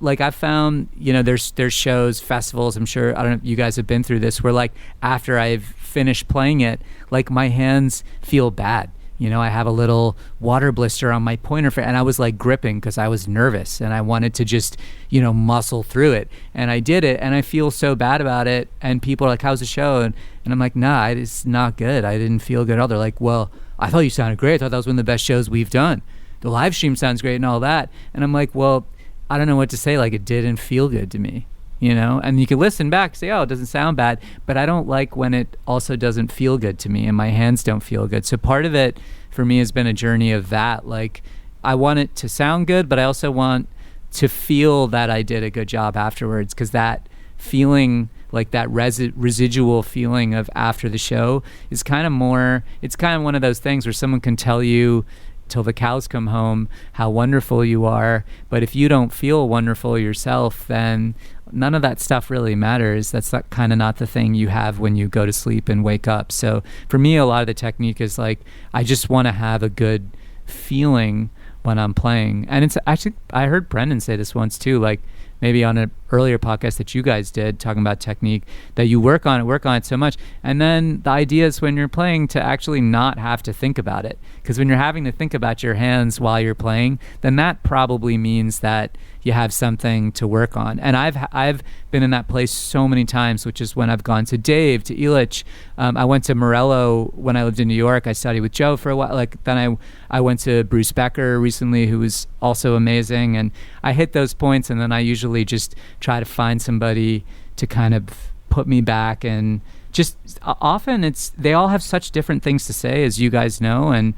like I've found, you know, there's shows, festivals, I'm sure, I don't know if you guys have been through this, where like after I've finished playing it, like my hands feel bad. You know, I have a little water blister on my pointer finger, and I was like gripping because I was nervous and I wanted to just, you know, muscle through it. And I did it, and I feel so bad about it. And people are like, how's the show? And I'm like, nah, it's not good. I didn't feel good at all. They're like, well, I thought you sounded great. I thought that was one of the best shows we've done. The live stream sounds great and all that. And I'm like, well, I don't know what to say. Like, it didn't feel good to me, you know? And you can listen back and say, oh, it doesn't sound bad, but I don't like when it also doesn't feel good to me and my hands don't feel good. So part of it for me has been a journey of that. Like, I want it to sound good, but I also want to feel that I did a good job afterwards, because that feeling, like that residual feeling of after the show is kind of more, it's kind of one of those things where someone can tell you till the cows come home how wonderful you are, but if you don't feel wonderful yourself, then none of that stuff really matters. That's kind of not the thing you have when you go to sleep and wake up. So for me, a lot of the technique is like, I just want to have a good feeling when I'm playing. And it's actually, I heard Brendan say this once too, like maybe on an earlier podcast that you guys did talking about technique, that you work on it so much. And then the idea is when you're playing to actually not have to think about it. Because when you're having to think about your hands while you're playing, then that probably means that you have something to work on. And I've been in that place so many times, which is when I've gone to Dave, to Elitch. I went to Morello when I lived in New York. I studied with Joe for a while. Like then I went to Bruce Becker recently, who was also amazing. And I hit those points, and then I usually just try to find somebody to kind of put me back. And just often they all have such different things to say, as you guys know, and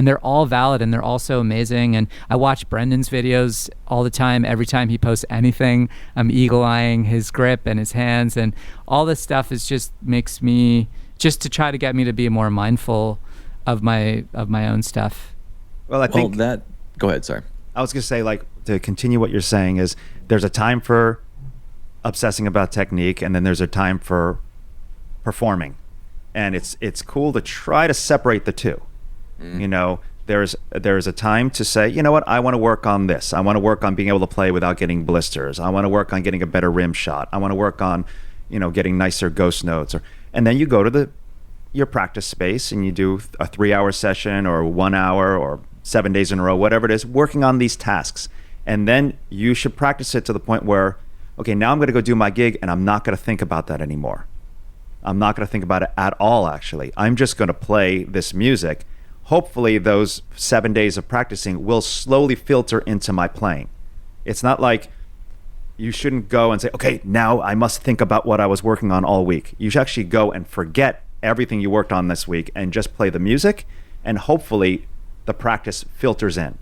they're all valid and they're all so amazing. And I watch Brendan's videos all the time. Every time he posts anything, I'm eagle-eyeing his grip and his hands, and all this stuff is just makes me, just to try to get me to be more mindful of my own stuff. Well, I think go ahead, sorry. I was going to say, like, to continue what you're saying is there's a time for obsessing about technique, and then there's a time for performing. And it's cool to try to separate the two. You know, there's a time to say, you know what, I want to work on this. I want to work on being able to play without getting blisters. I want to work on getting a better rim shot. I want to work on, you know, getting nicer ghost notes. And then you go to your practice space and you do a 3-hour session or 1 hour or 7 days in a row, whatever it is, working on these tasks. And then you should practice it to the point where, okay, now I'm going to go do my gig and I'm not going to think about that anymore. I'm not going to think about it at all, actually. I'm just going to play this music. Hopefully those 7 days of practicing will slowly filter into my playing. It's not like you shouldn't go and say, okay, now I must think about what I was working on all week. You should actually go and forget everything you worked on this week and just play the music, and hopefully the practice filters in.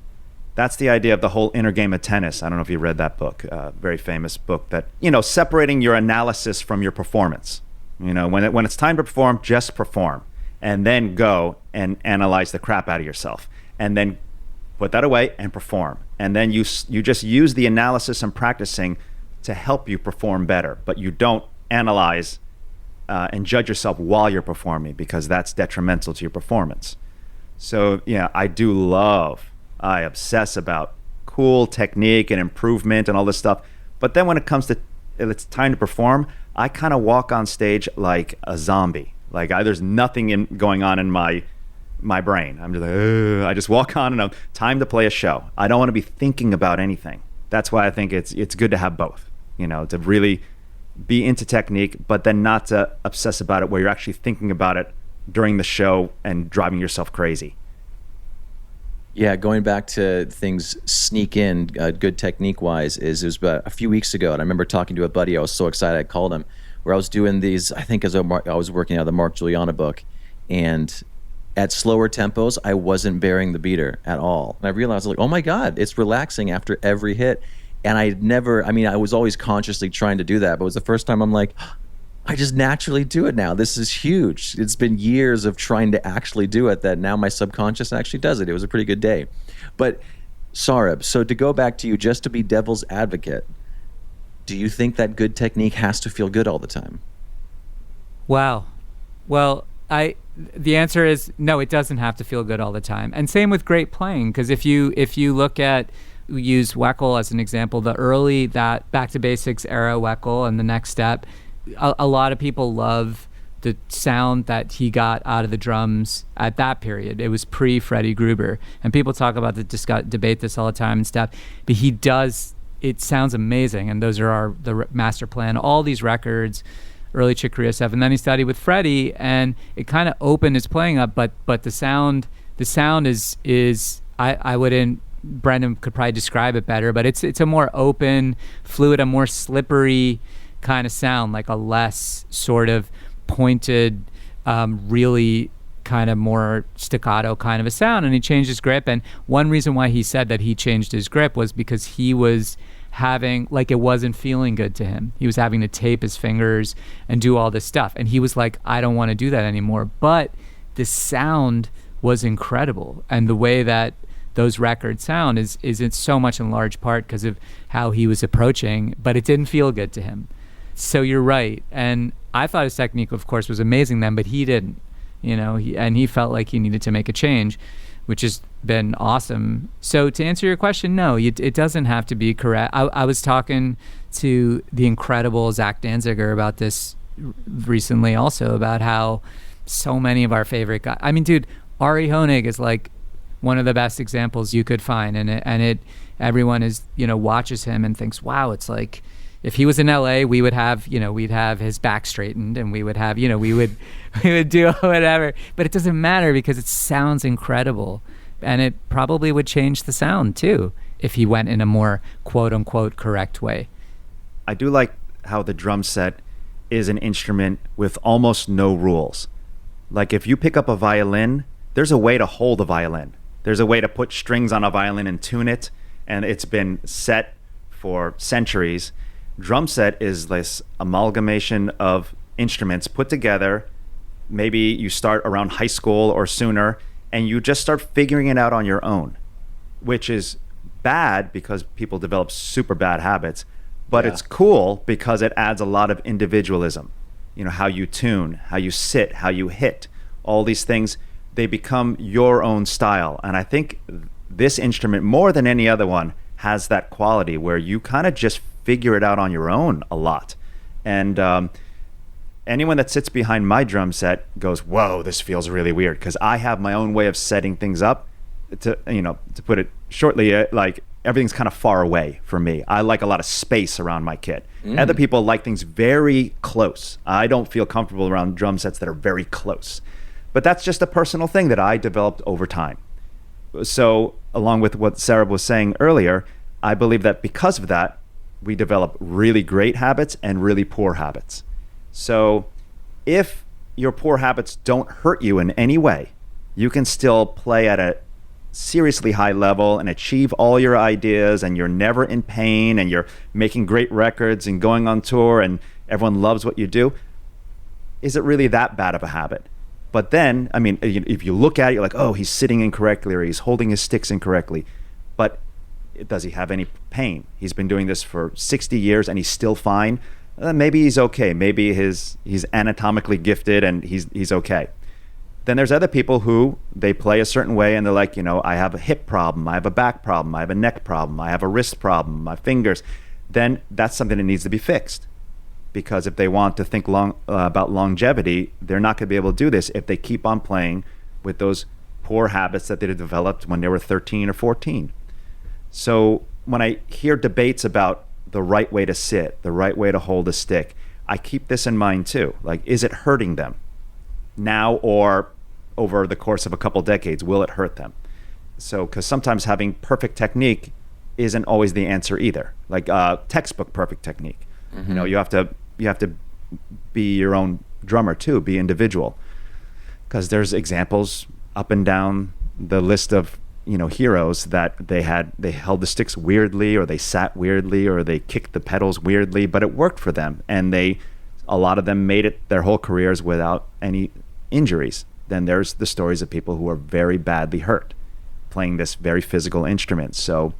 That's the idea of the whole inner game of tennis. I don't know if you read that book, very famous book, that, you know, separating your analysis from your performance. You know, when it's time to perform, just perform, and then go and analyze the crap out of yourself, and then put that away and perform. And then you just use the analysis and practicing to help you perform better, but you don't analyze and judge yourself while you're performing, because that's detrimental to your performance. So yeah, I obsess about cool technique and improvement and all this stuff. But then when it comes to it's time to perform, I kind of walk on stage like a zombie. Like there's nothing going on in my brain. I'm just like, I just walk on and I'm time to play a show. I don't want to be thinking about anything. That's why I think it's good to have both, you know, to really be into technique, but then not to obsess about it where you're actually thinking about it during the show and driving yourself crazy. Yeah, going back to things sneak in good technique-wise, it was about a few weeks ago, and I remember talking to a buddy. I was so excited I called him, where I was doing these, I think I was working out the Mark Juliana book, and at slower tempos, I wasn't bearing the beater at all. And I realized, like, oh my God, it's relaxing after every hit. And I was always consciously trying to do that, but it was the first time I'm like, I just naturally do it now. This is huge. It's been years of trying to actually do it that now my subconscious actually does it. It was a pretty good day. But Saurabh, so to go back to you, just to be devil's advocate, do you think that good technique has to feel good all the time? Wow. Well, the answer is no, it doesn't have to feel good all the time. And same with great playing, because if you look at, use Weckl as an example, the early, that back to basics era Weckl and the next step, a lot of people love the sound that he got out of the drums at that period. It was pre-Freddie Gruber, and people talk about debate this all the time and stuff, but it sounds amazing, and those are the Master Plan, all these records, early Chick Corea stuff. And then he studied with Freddie, and it kind of opened his playing up, but the sound is I wouldn't Brendan could probably describe it better, but it's a more open, fluid, a more slippery kind of sound, like a less sort of pointed, really kind of more staccato kind of a sound. And he changed his grip. And one reason why he said that he changed his grip was because he was having, like, it wasn't feeling good to him. He was having to tape his fingers and do all this stuff. And he was like, I don't want to do that anymore. But the sound was incredible. And the way that those records sound is it's so much in large part because of how he was approaching, but it didn't feel good to him. So you're right. And I thought his technique, of course, was amazing then, but he didn't, he felt like he needed to make a change, which has been awesome. So to answer your question, no, it doesn't have to be correct. I was talking to the incredible Zach Danziger about this recently also, about how so many of our favorite guys, I mean, dude, Ari Honig is like one of the best examples you could find. And everyone is, watches him and thinks, wow, it's like, if he was in LA, we would have, we'd have his back straightened and we would have, we would do whatever. But it doesn't matter because it sounds incredible. And it probably would change the sound too if he went in a more quote unquote correct way. I do like how the drum set is an instrument with almost no rules. Like if you pick up a violin, there's a way to hold a violin. There's a way to put strings on a violin and tune it. And it's been set for centuries. Drum set is this amalgamation of instruments put together. Maybe you start around high school or sooner, and you just start figuring it out on your own, which is bad because people develop super bad habits, but it's cool because it adds a lot of individualism. How you tune, how you sit, how you hit, all these things, they become your own style. And I think this instrument, more than any other one, has that quality where you kind of just figure it out on your own a lot. And anyone that sits behind my drum set goes, whoa, this feels really weird, because I have my own way of setting things up. To put it shortly, like everything's kind of far away from me. I like a lot of space around my kit. Other people like things very close. I don't feel comfortable around drum sets that are very close. But that's just a personal thing that I developed over time. So along with what Sarah was saying earlier, I believe that because of that, we develop really great habits and really poor habits. So if your poor habits don't hurt you in any way, you can still play at a seriously high level and achieve all your ideas, and you're never in pain, and you're making great records and going on tour and everyone loves what you do. Is it really that bad of a habit? But then, I mean, if you look at it, you're like, oh, he's sitting incorrectly or he's holding his sticks incorrectly. But does he have any pain? He's been doing this for 60 years and he's still fine. Maybe he's okay. Maybe he's anatomically gifted and he's okay. Then there's other people who they play a certain way and they're like, I have a hip problem, I have a back problem, I have a neck problem, I have a wrist problem, my fingers. Then that's something that needs to be fixed. Because if they want to think about longevity, they're not going to be able to do this if they keep on playing with those poor habits that they developed when they were 13 or 14. So when I hear debates about the right way to sit, the right way to hold a stick, I keep this in mind too. Like, is it hurting them now or over the course of a couple decades? Will it hurt them? So, because sometimes having perfect technique isn't always the answer either. Like textbook perfect technique. Mm-hmm. You have to be your own drummer too, be individual. Because there's examples up and down the list of heroes that they held the sticks weirdly, or they sat weirdly, or they kicked the pedals weirdly, but it worked for them, and a lot of them made it their whole careers without any injuries. Then there's the stories of people who are very badly hurt playing this very physical instrument. So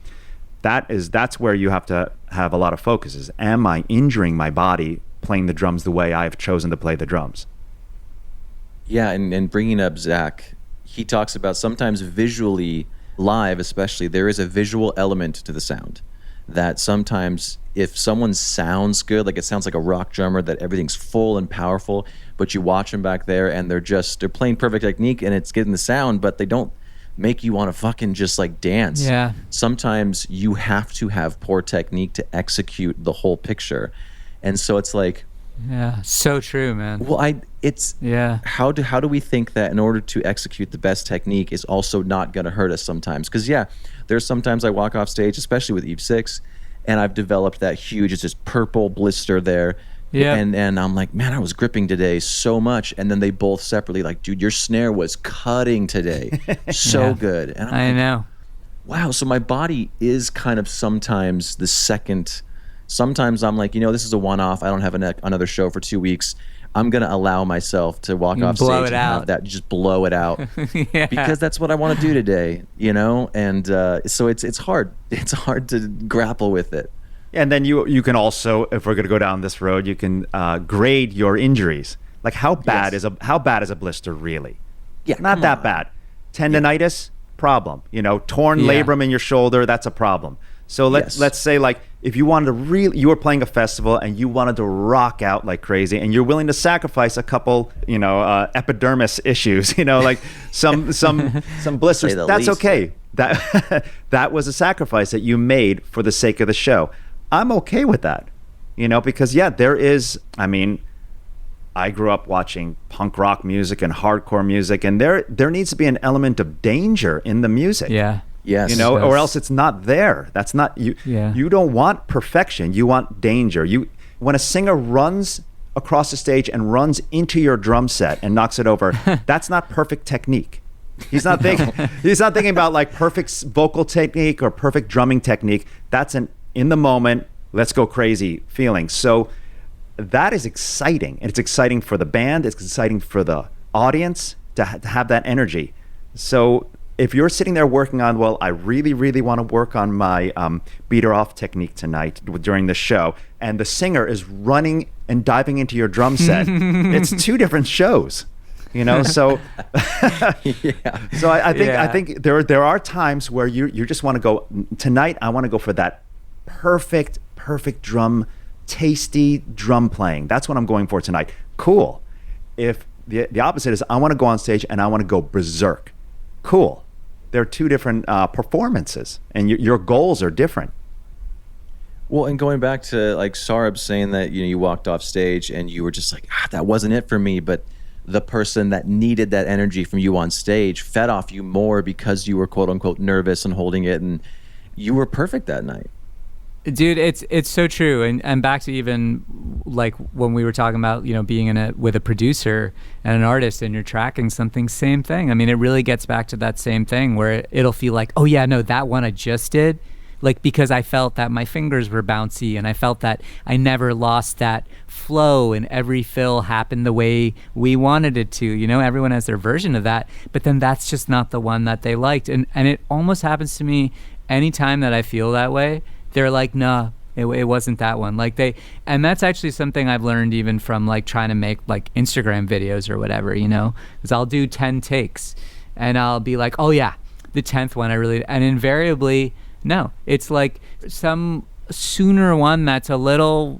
that's where you have to have a lot of focus. Is, am I injuring my body playing the drums the way I've chosen to play the drums? Yeah, and bringing up Zach, he talks about sometimes visually, live especially, there is a visual element to the sound. That sometimes if someone sounds good, like it sounds like a rock drummer, that everything's full and powerful, but you watch them back there and they're playing perfect technique and it's getting the sound, but they don't make you want to fucking just like dance. Yeah. Sometimes you have to have poor technique to execute the whole picture. And so it's like, Yeah, so true, man. Well, Yeah. how do we think that in order to execute the best technique is also not going to hurt us sometimes? Because there's sometimes I walk off stage, especially with Eve 6, and I've developed that huge, it's just purple blister there. Yeah. And I'm like, man, I was gripping today so much. And then they both separately like, dude, your snare was cutting today. So Yeah. good. And I'm I like, know. wow. So my body is kind of sometimes sometimes I'm like, this is a one-off. I don't have another show for 2 weeks. I'm going to allow myself to walk off Blow stage it and have out. that, just blow it out. Yeah. Because that's what I want to do today, And so it's hard. It's hard to grapple with it. And then you can also, if we're going to go down this road, you can grade your injuries. Like how bad is a blister really? Yeah, not come that on. bad. Tendonitis, problem. Torn Yeah. labrum in your shoulder, that's a problem. So let's say like if you wanted to you were playing a festival and you wanted to rock out like crazy, and you're willing to sacrifice a couple epidermis issues, like some blisters. Say the That's least. okay. That was a sacrifice that you made for the sake of the show. I'm okay with that, because there is, I grew up watching punk rock music and hardcore music, and there needs to be an element of danger in the music. Yeah. Yes. Or else it's not there. That's not you. Yeah. You don't want perfection. You want danger. When a singer runs across the stage and runs into your drum set and knocks it over, that's not perfect technique. He's not thinking. He's not thinking about like perfect vocal technique or perfect drumming technique. That's an in the moment, let's go crazy feeling. So that is exciting, and it's exciting for the band. It's exciting for the audience to have that energy. So if you're sitting there working on, well, I really, really want to work on my beater off technique tonight during the show, and the singer is running and diving into your drum set, it's two different shows. So Yeah. so I Yeah. think there are times where you just want to go, tonight I want to go for that perfect drum, tasty drum playing. That's what I'm going for tonight. Cool. If the opposite is I want to go on stage and I want to go berserk. Cool. They're two different performances, and your goals are different. Well, and going back to like Saurabh saying that you walked off stage and you were just like, that wasn't it for me, but the person that needed that energy from you on stage fed off you more because you were quote unquote nervous and holding it, and you were perfect that night. Dude, it's so true, and back to even like when we were talking about being with a producer and an artist, and you're tracking something, same thing. It really gets back to that same thing where it'll feel like, oh yeah, no, that one I just did, like because I felt that my fingers were bouncy, and I felt that I never lost that flow, and every fill happened the way we wanted it to. Everyone has their version of that, but then that's just not the one that they liked, and it almost happens to me anytime that I feel that way. They're like, nah, it wasn't that one. And that's actually something I've learned even from like trying to make like Instagram videos or whatever, because I'll do 10 takes and I'll be like, oh yeah, the 10th one and invariably, no, it's like some sooner one that's a little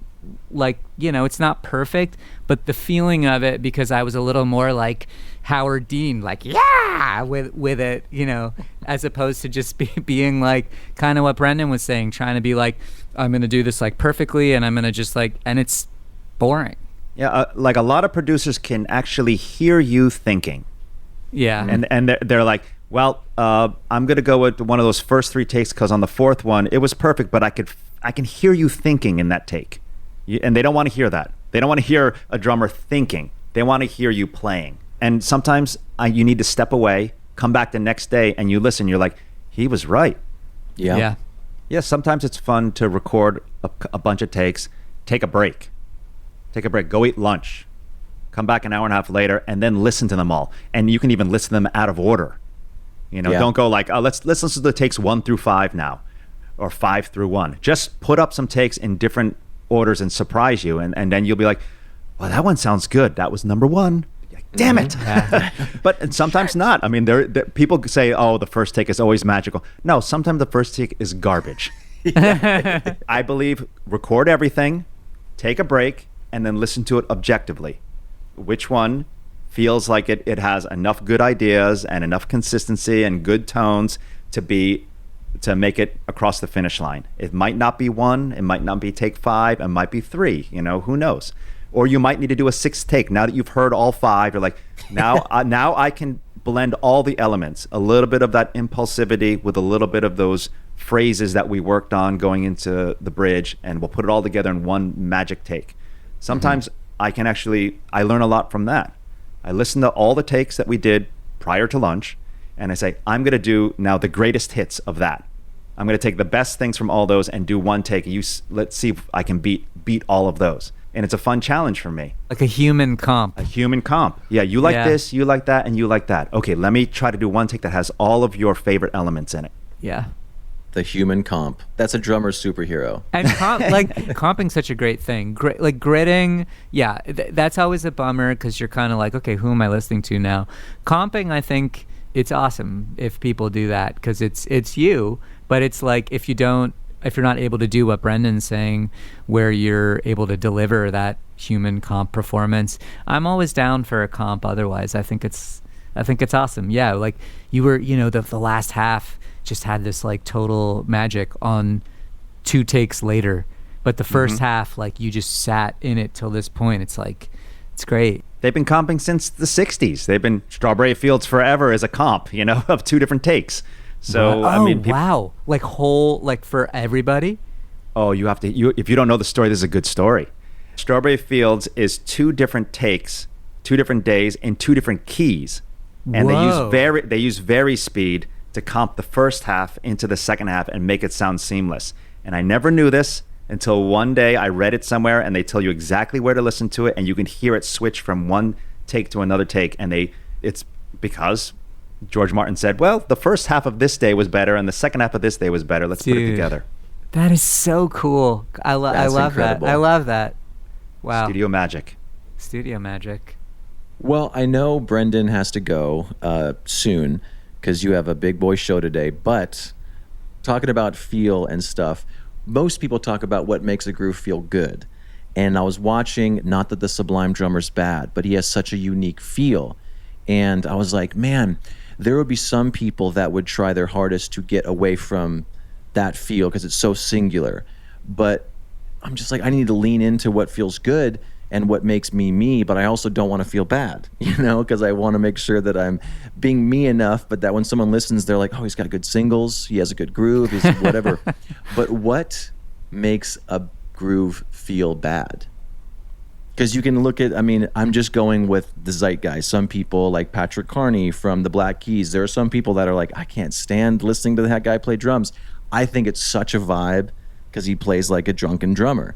like, it's not perfect, but the feeling of it, because I was a little more like Howard Dean, like, yeah, with it, as opposed to just being like kind of what Brendan was saying, trying to be like, I'm going to do this like perfectly, and I'm going to just like, and it's boring. Yeah, like a lot of producers can actually hear you thinking. Yeah. And they're like, well, I'm going to go with one of those first 3 takes because on the 4th one, it was perfect, but I can hear you thinking in that take. And they don't want to hear that. They don't want to hear a drummer thinking. They want to hear you playing. And sometimes you need to step away, come back the next day, and you listen. You're like, he was right. Yeah. Yeah, sometimes it's fun to record a bunch of takes, take a break, go eat lunch, come back an hour and a half later, and then listen to them all. And you can even listen to them out of order. Don't go like, oh, let's listen to the takes 1 through 5 now, or 5 through 1. Just put up some takes in different orders and surprise you, and then you'll be like, well, that one sounds good. That was number 1. Damn it. But sometimes not. There people say, oh, the first take is always magical. No, sometimes the first take is garbage. I believe record everything, take a break, and then listen to it objectively. Which one feels like it has enough good ideas and enough consistency and good tones to make it across the finish line. It might not be 1, it might not be take 5, it might be 3, who knows. Or you might need to do a 6th take. Now that you've heard all 5, you're like, now I can blend all the elements, a little bit of that impulsivity with a little bit of those phrases that we worked on going into the bridge, and we'll put it all together in one magic take. Sometimes I learn a lot from that. I listen to all the takes that we did prior to lunch, and I say, I'm going to do now the greatest hits of that. I'm going to take the best things from all those and do one take. Let's see if I can beat all of those. And it's a fun challenge for me. Like a human comp. A human comp. Yeah, you like this, you like that, and you like that. Okay, let me try to do one take that has all of your favorite elements in it. Yeah. The human comp. That's a drummer's superhero. And comping's such a great thing. Like gritting, yeah, that's always a bummer because you're kind of like, okay, who am I listening to now? Comping, I think it's awesome if people do that because it's you, but it's like if you're not able to do what Brendan's saying, where you're able to deliver that human comp performance, I'm always down for a comp. Otherwise, I think it's awesome. Yeah, like you were, the last half just had this like total magic on 2 takes later, but the first half, like you just sat in it till this point. It's like, it's great. They've been comping since the 60s. They've been Strawberry Fields Forever as a comp, of 2 different takes. So I mean, wow, like for everybody. Oh, you have to. If you don't know the story, this is a good story. Strawberry Fields is 2 different takes, 2 different days, in 2 different keys, and they use vari speed to comp the first half into the second half and make it sound seamless. And I never knew this until one day I read it somewhere, and they tell you exactly where to listen to it, and you can hear it switch from one take to another take, and it's because George Martin said, well, the first half of this day was better and the second half of this day was better. Let's put it together. That is so cool. I love incredible. that. I love that. Wow. Studio magic. Well, I know Brendan has to go soon because you have a big boy show today, but talking about feel and stuff, most people talk about what makes a groove feel good. And I was watching, not that the Sublime drummer's bad, but he has such a unique feel. And I was like, man, there would be some people that would try their hardest to get away from that feel because it's so singular. But I'm just like, I need to lean into what feels good and what makes me me, but I also don't want to feel bad, because I want to make sure that I'm being me enough, but that when someone listens, they're like, oh, he's got good singles, he has a good groove, he's whatever. But what makes a groove feel bad? Because you can look at, I'm just going with the zeitgeist. Some people like Patrick Carney from the Black Keys. There are some people that are like, I can't stand listening to that guy play drums. I think it's such a vibe because he plays like a drunken drummer.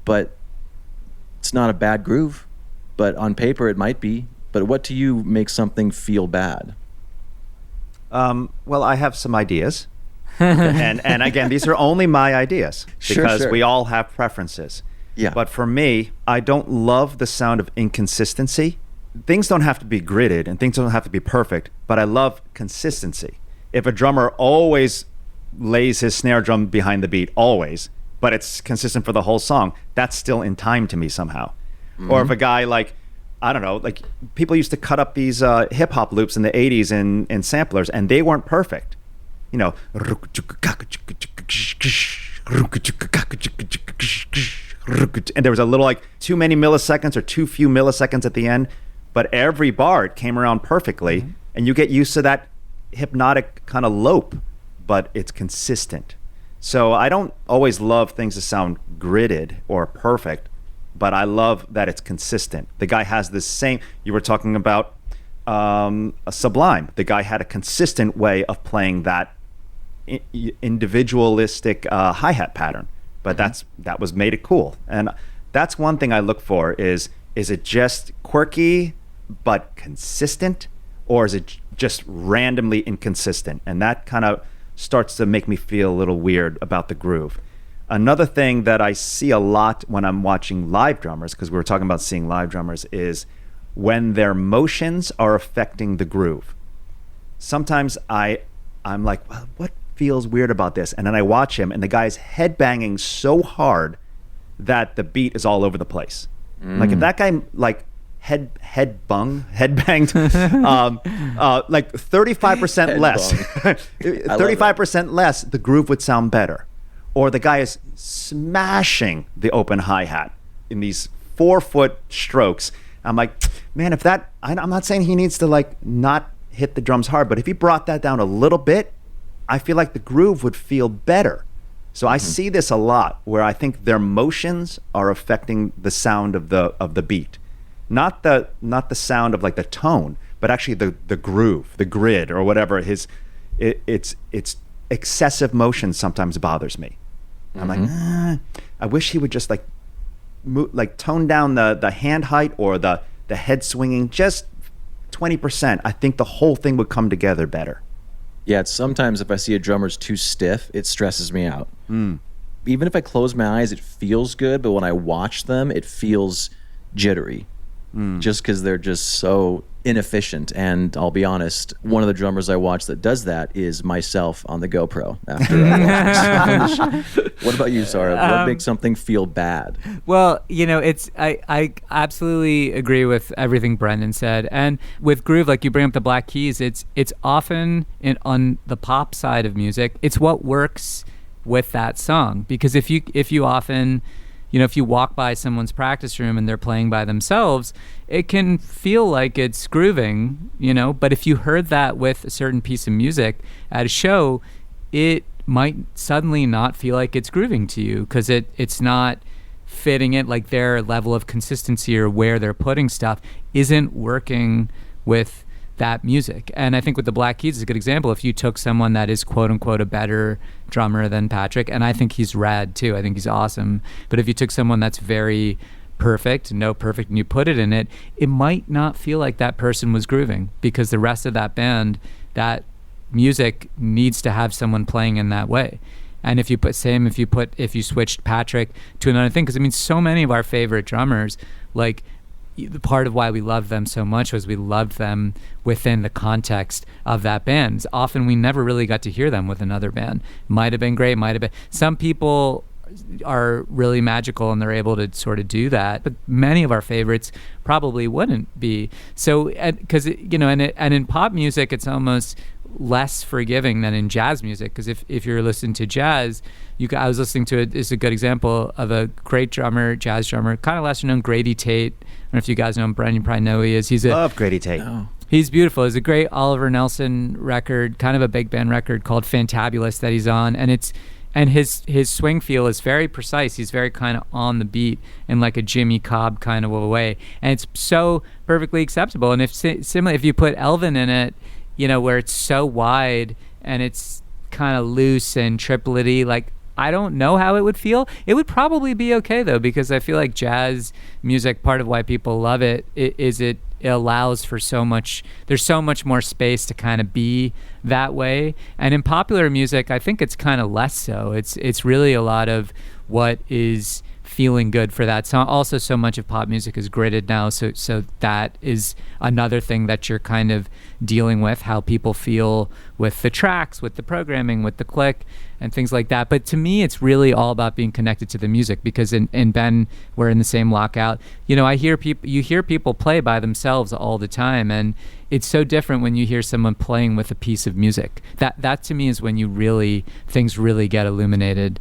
But it's not a bad groove. But on paper, it might be. But what to you makes something feel bad? Well, I have some ideas. and again, these are only my ideas because we all have preferences. Yeah. But for me, I don't love the sound of inconsistency. Things don't have to be gridded and things don't have to be perfect, but I love consistency. If a drummer always lays his snare drum behind the beat, always, but it's consistent for the whole song, that's still in time to me somehow. Or if a guy I don't know, like people used to cut up these hip hop loops in the 80s in samplers, and they weren't perfect. And there was a little too many milliseconds or too few milliseconds at the end, but every bar it came around perfectly, and you get used to that hypnotic kind of lope, but it's consistent. So I don't always love things to sound gridded or perfect, but I love that it's consistent. The guy has this same, you were talking about a Sublime. The guy had a consistent way of playing that individualistic hi-hat pattern, but that was made it cool. And that's one thing I look for is it just quirky but consistent, or is it just randomly inconsistent? And that kind of starts to make me feel a little weird about the groove. Another thing that I see a lot when I'm watching live drummers, because we were talking about seeing live drummers, is when their motions are affecting the groove. Sometimes I'm like, well, what feels weird about this? And then I watch him, and the guy's headbanging so hard that the beat is all over the place. Like if that guy headbanged 35% less, 35% less, the groove would sound better. Or the guy is smashing the open hi-hat in these 4-foot strokes. I'm like, man, if that, I'm not saying he needs to like not hit the drums hard, but if he brought that down a little bit, I feel like the groove would feel better. So I see this a lot where I think their motions are affecting the sound of the beat. Not the sound of like the tone, but actually the groove, the grid or whatever. It's excessive motion sometimes bothers me. I'm like, I wish he would just like tone down the hand height or the head swinging just 20%. I think the whole thing would come together better. Yeah, it's sometimes if I see a drummer's too stiff, it stresses me out. Even if I close my eyes, it feels good, but when I watch them, it feels jittery. Just because they're just so inefficient. And I'll be honest, one of the drummers I watch that does that is myself on the GoPro after I watch. What about you, Sarah? What makes something feel bad? Well, I absolutely agree with everything Brendan said. And with groove, like you bring up the Black Keys, it's often on the pop side of music, it's what works with that song. Because if you often, if you walk by someone's practice room and they're playing by themselves, it can feel like it's grooving, but if you heard that with a certain piece of music at a show, it might suddenly not feel like it's grooving to you because it's not fitting it, like their level of consistency or where they're putting stuff isn't working with that music. And I think with the Black Keys is a good example. If you took someone that is quote unquote a better drummer than Patrick, and I think he's rad too, I think he's awesome, but if you took someone that's very perfect, and you put it in it, it might not feel like that person was grooving because the rest of that band, that music needs to have someone playing in that way. And if you switched Patrick to another thing, because so many of our favorite drummers, like the part of why we loved them so much was we loved them within the context of that band. Often we never really got to hear them with another band. Might have been great, might have been. Some people are really magical and they're able to sort of do that, but many of our favorites probably wouldn't be. So, because and in pop music, it's almost less forgiving than in jazz music, because if you're listening to jazz, I was listening to it is a good example of a great drummer, jazz drummer, kind of lesser known, Grady Tate. I don't know if you guys know him. Brendan, you probably know who he is. Love Grady Tate. Oh. He's beautiful. There's a great Oliver Nelson record, kind of a big band record called Fantabulous that he's on, and his swing feel is very precise. He's very kind of on the beat in like a Jimmy Cobb kind of a way, and it's so perfectly acceptable. And if you put Elvin in it, where it's so wide and it's kind of loose and triplet-y, like I don't know how it would feel. It would probably be okay though, because I feel like jazz music, part of why people love it is it allows for so much, there's so much more space to kind of be that way. And in popular music, I think it's kind of less so. It's really a lot of what is feeling good for that song. Also, so much of pop music is gridded now, so that is another thing that you're kind of dealing with, how people feel with the tracks, with the programming, with the click and things like that. But to me, it's really all about being connected to the music, because in Ben, we're in the same lockout. You hear people play by themselves all the time, and it's so different when you hear someone playing with a piece of music. That to me is when things really get illuminated.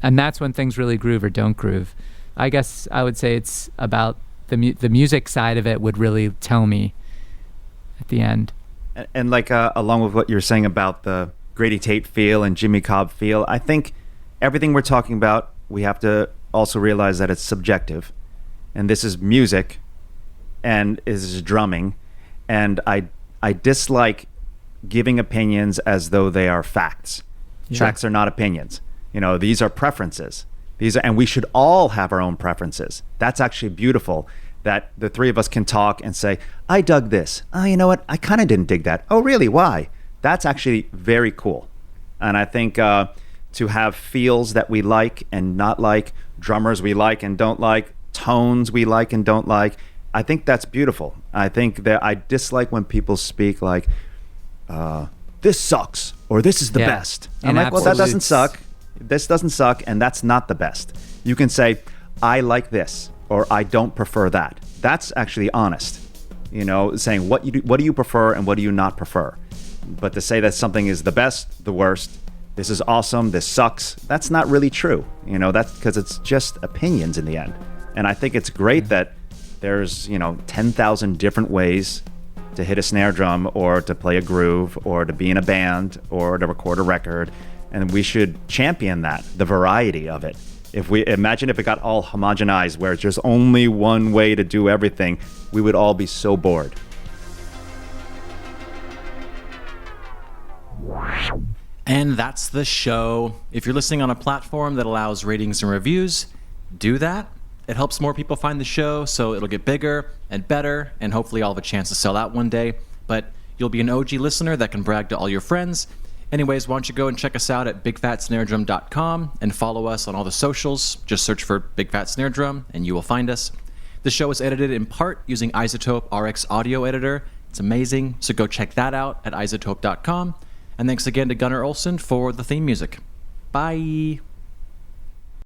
And that's when things really groove or don't groove. I guess I would say it's about the music side of it would really tell me at the end. And like along with what you're saying about the Grady Tate feel and Jimmy Cobb feel, I think everything we're talking about, we have to also realize that it's subjective. And this is music, and this is drumming. And I dislike giving opinions as though they are facts. Yeah. Facts are not opinions. These are preferences. And we should all have our own preferences. That's actually beautiful, that the three of us can talk and say, I dug this. Oh, you know what? I kind of didn't dig that. Oh, really? Why? That's actually very cool. And I think to have feels that we like and not like, drummers we like and don't like, tones we like and don't like, I think that's beautiful. I think that I dislike when people speak like, this sucks, or this is the best. I'm like, well, that doesn't suck. This doesn't suck, and that's not the best. You can say, I like this, or I don't prefer that. That's actually honest. Saying what do you prefer and what do you not prefer. But to say that something is the best, the worst, this is awesome, this sucks, that's not really true. That's because it's just opinions in the end. And I think it's great that there's, 10,000 different ways to hit a snare drum or to play a groove or to be in a band or to record a record. And we should champion that, the variety of it. If it got all homogenized where it's just only one way to do everything, we would all be so bored. And that's the show. If you're listening on a platform that allows ratings and reviews, do that. It helps more people find the show, so it'll get bigger and better, and hopefully I'll have a chance to sell out one day. But you'll be an OG listener that can brag to all your friends. Anyways, why don't you go and check us out at bigfatsnaredrum.com and follow us on all the socials. Just search for Big Fat Snare Drum and you will find us. The show is edited in part using Isotope RX Audio Editor. It's amazing, so go check that out at isotope.com. And thanks again to Gunnar Olsen for the theme music. Bye!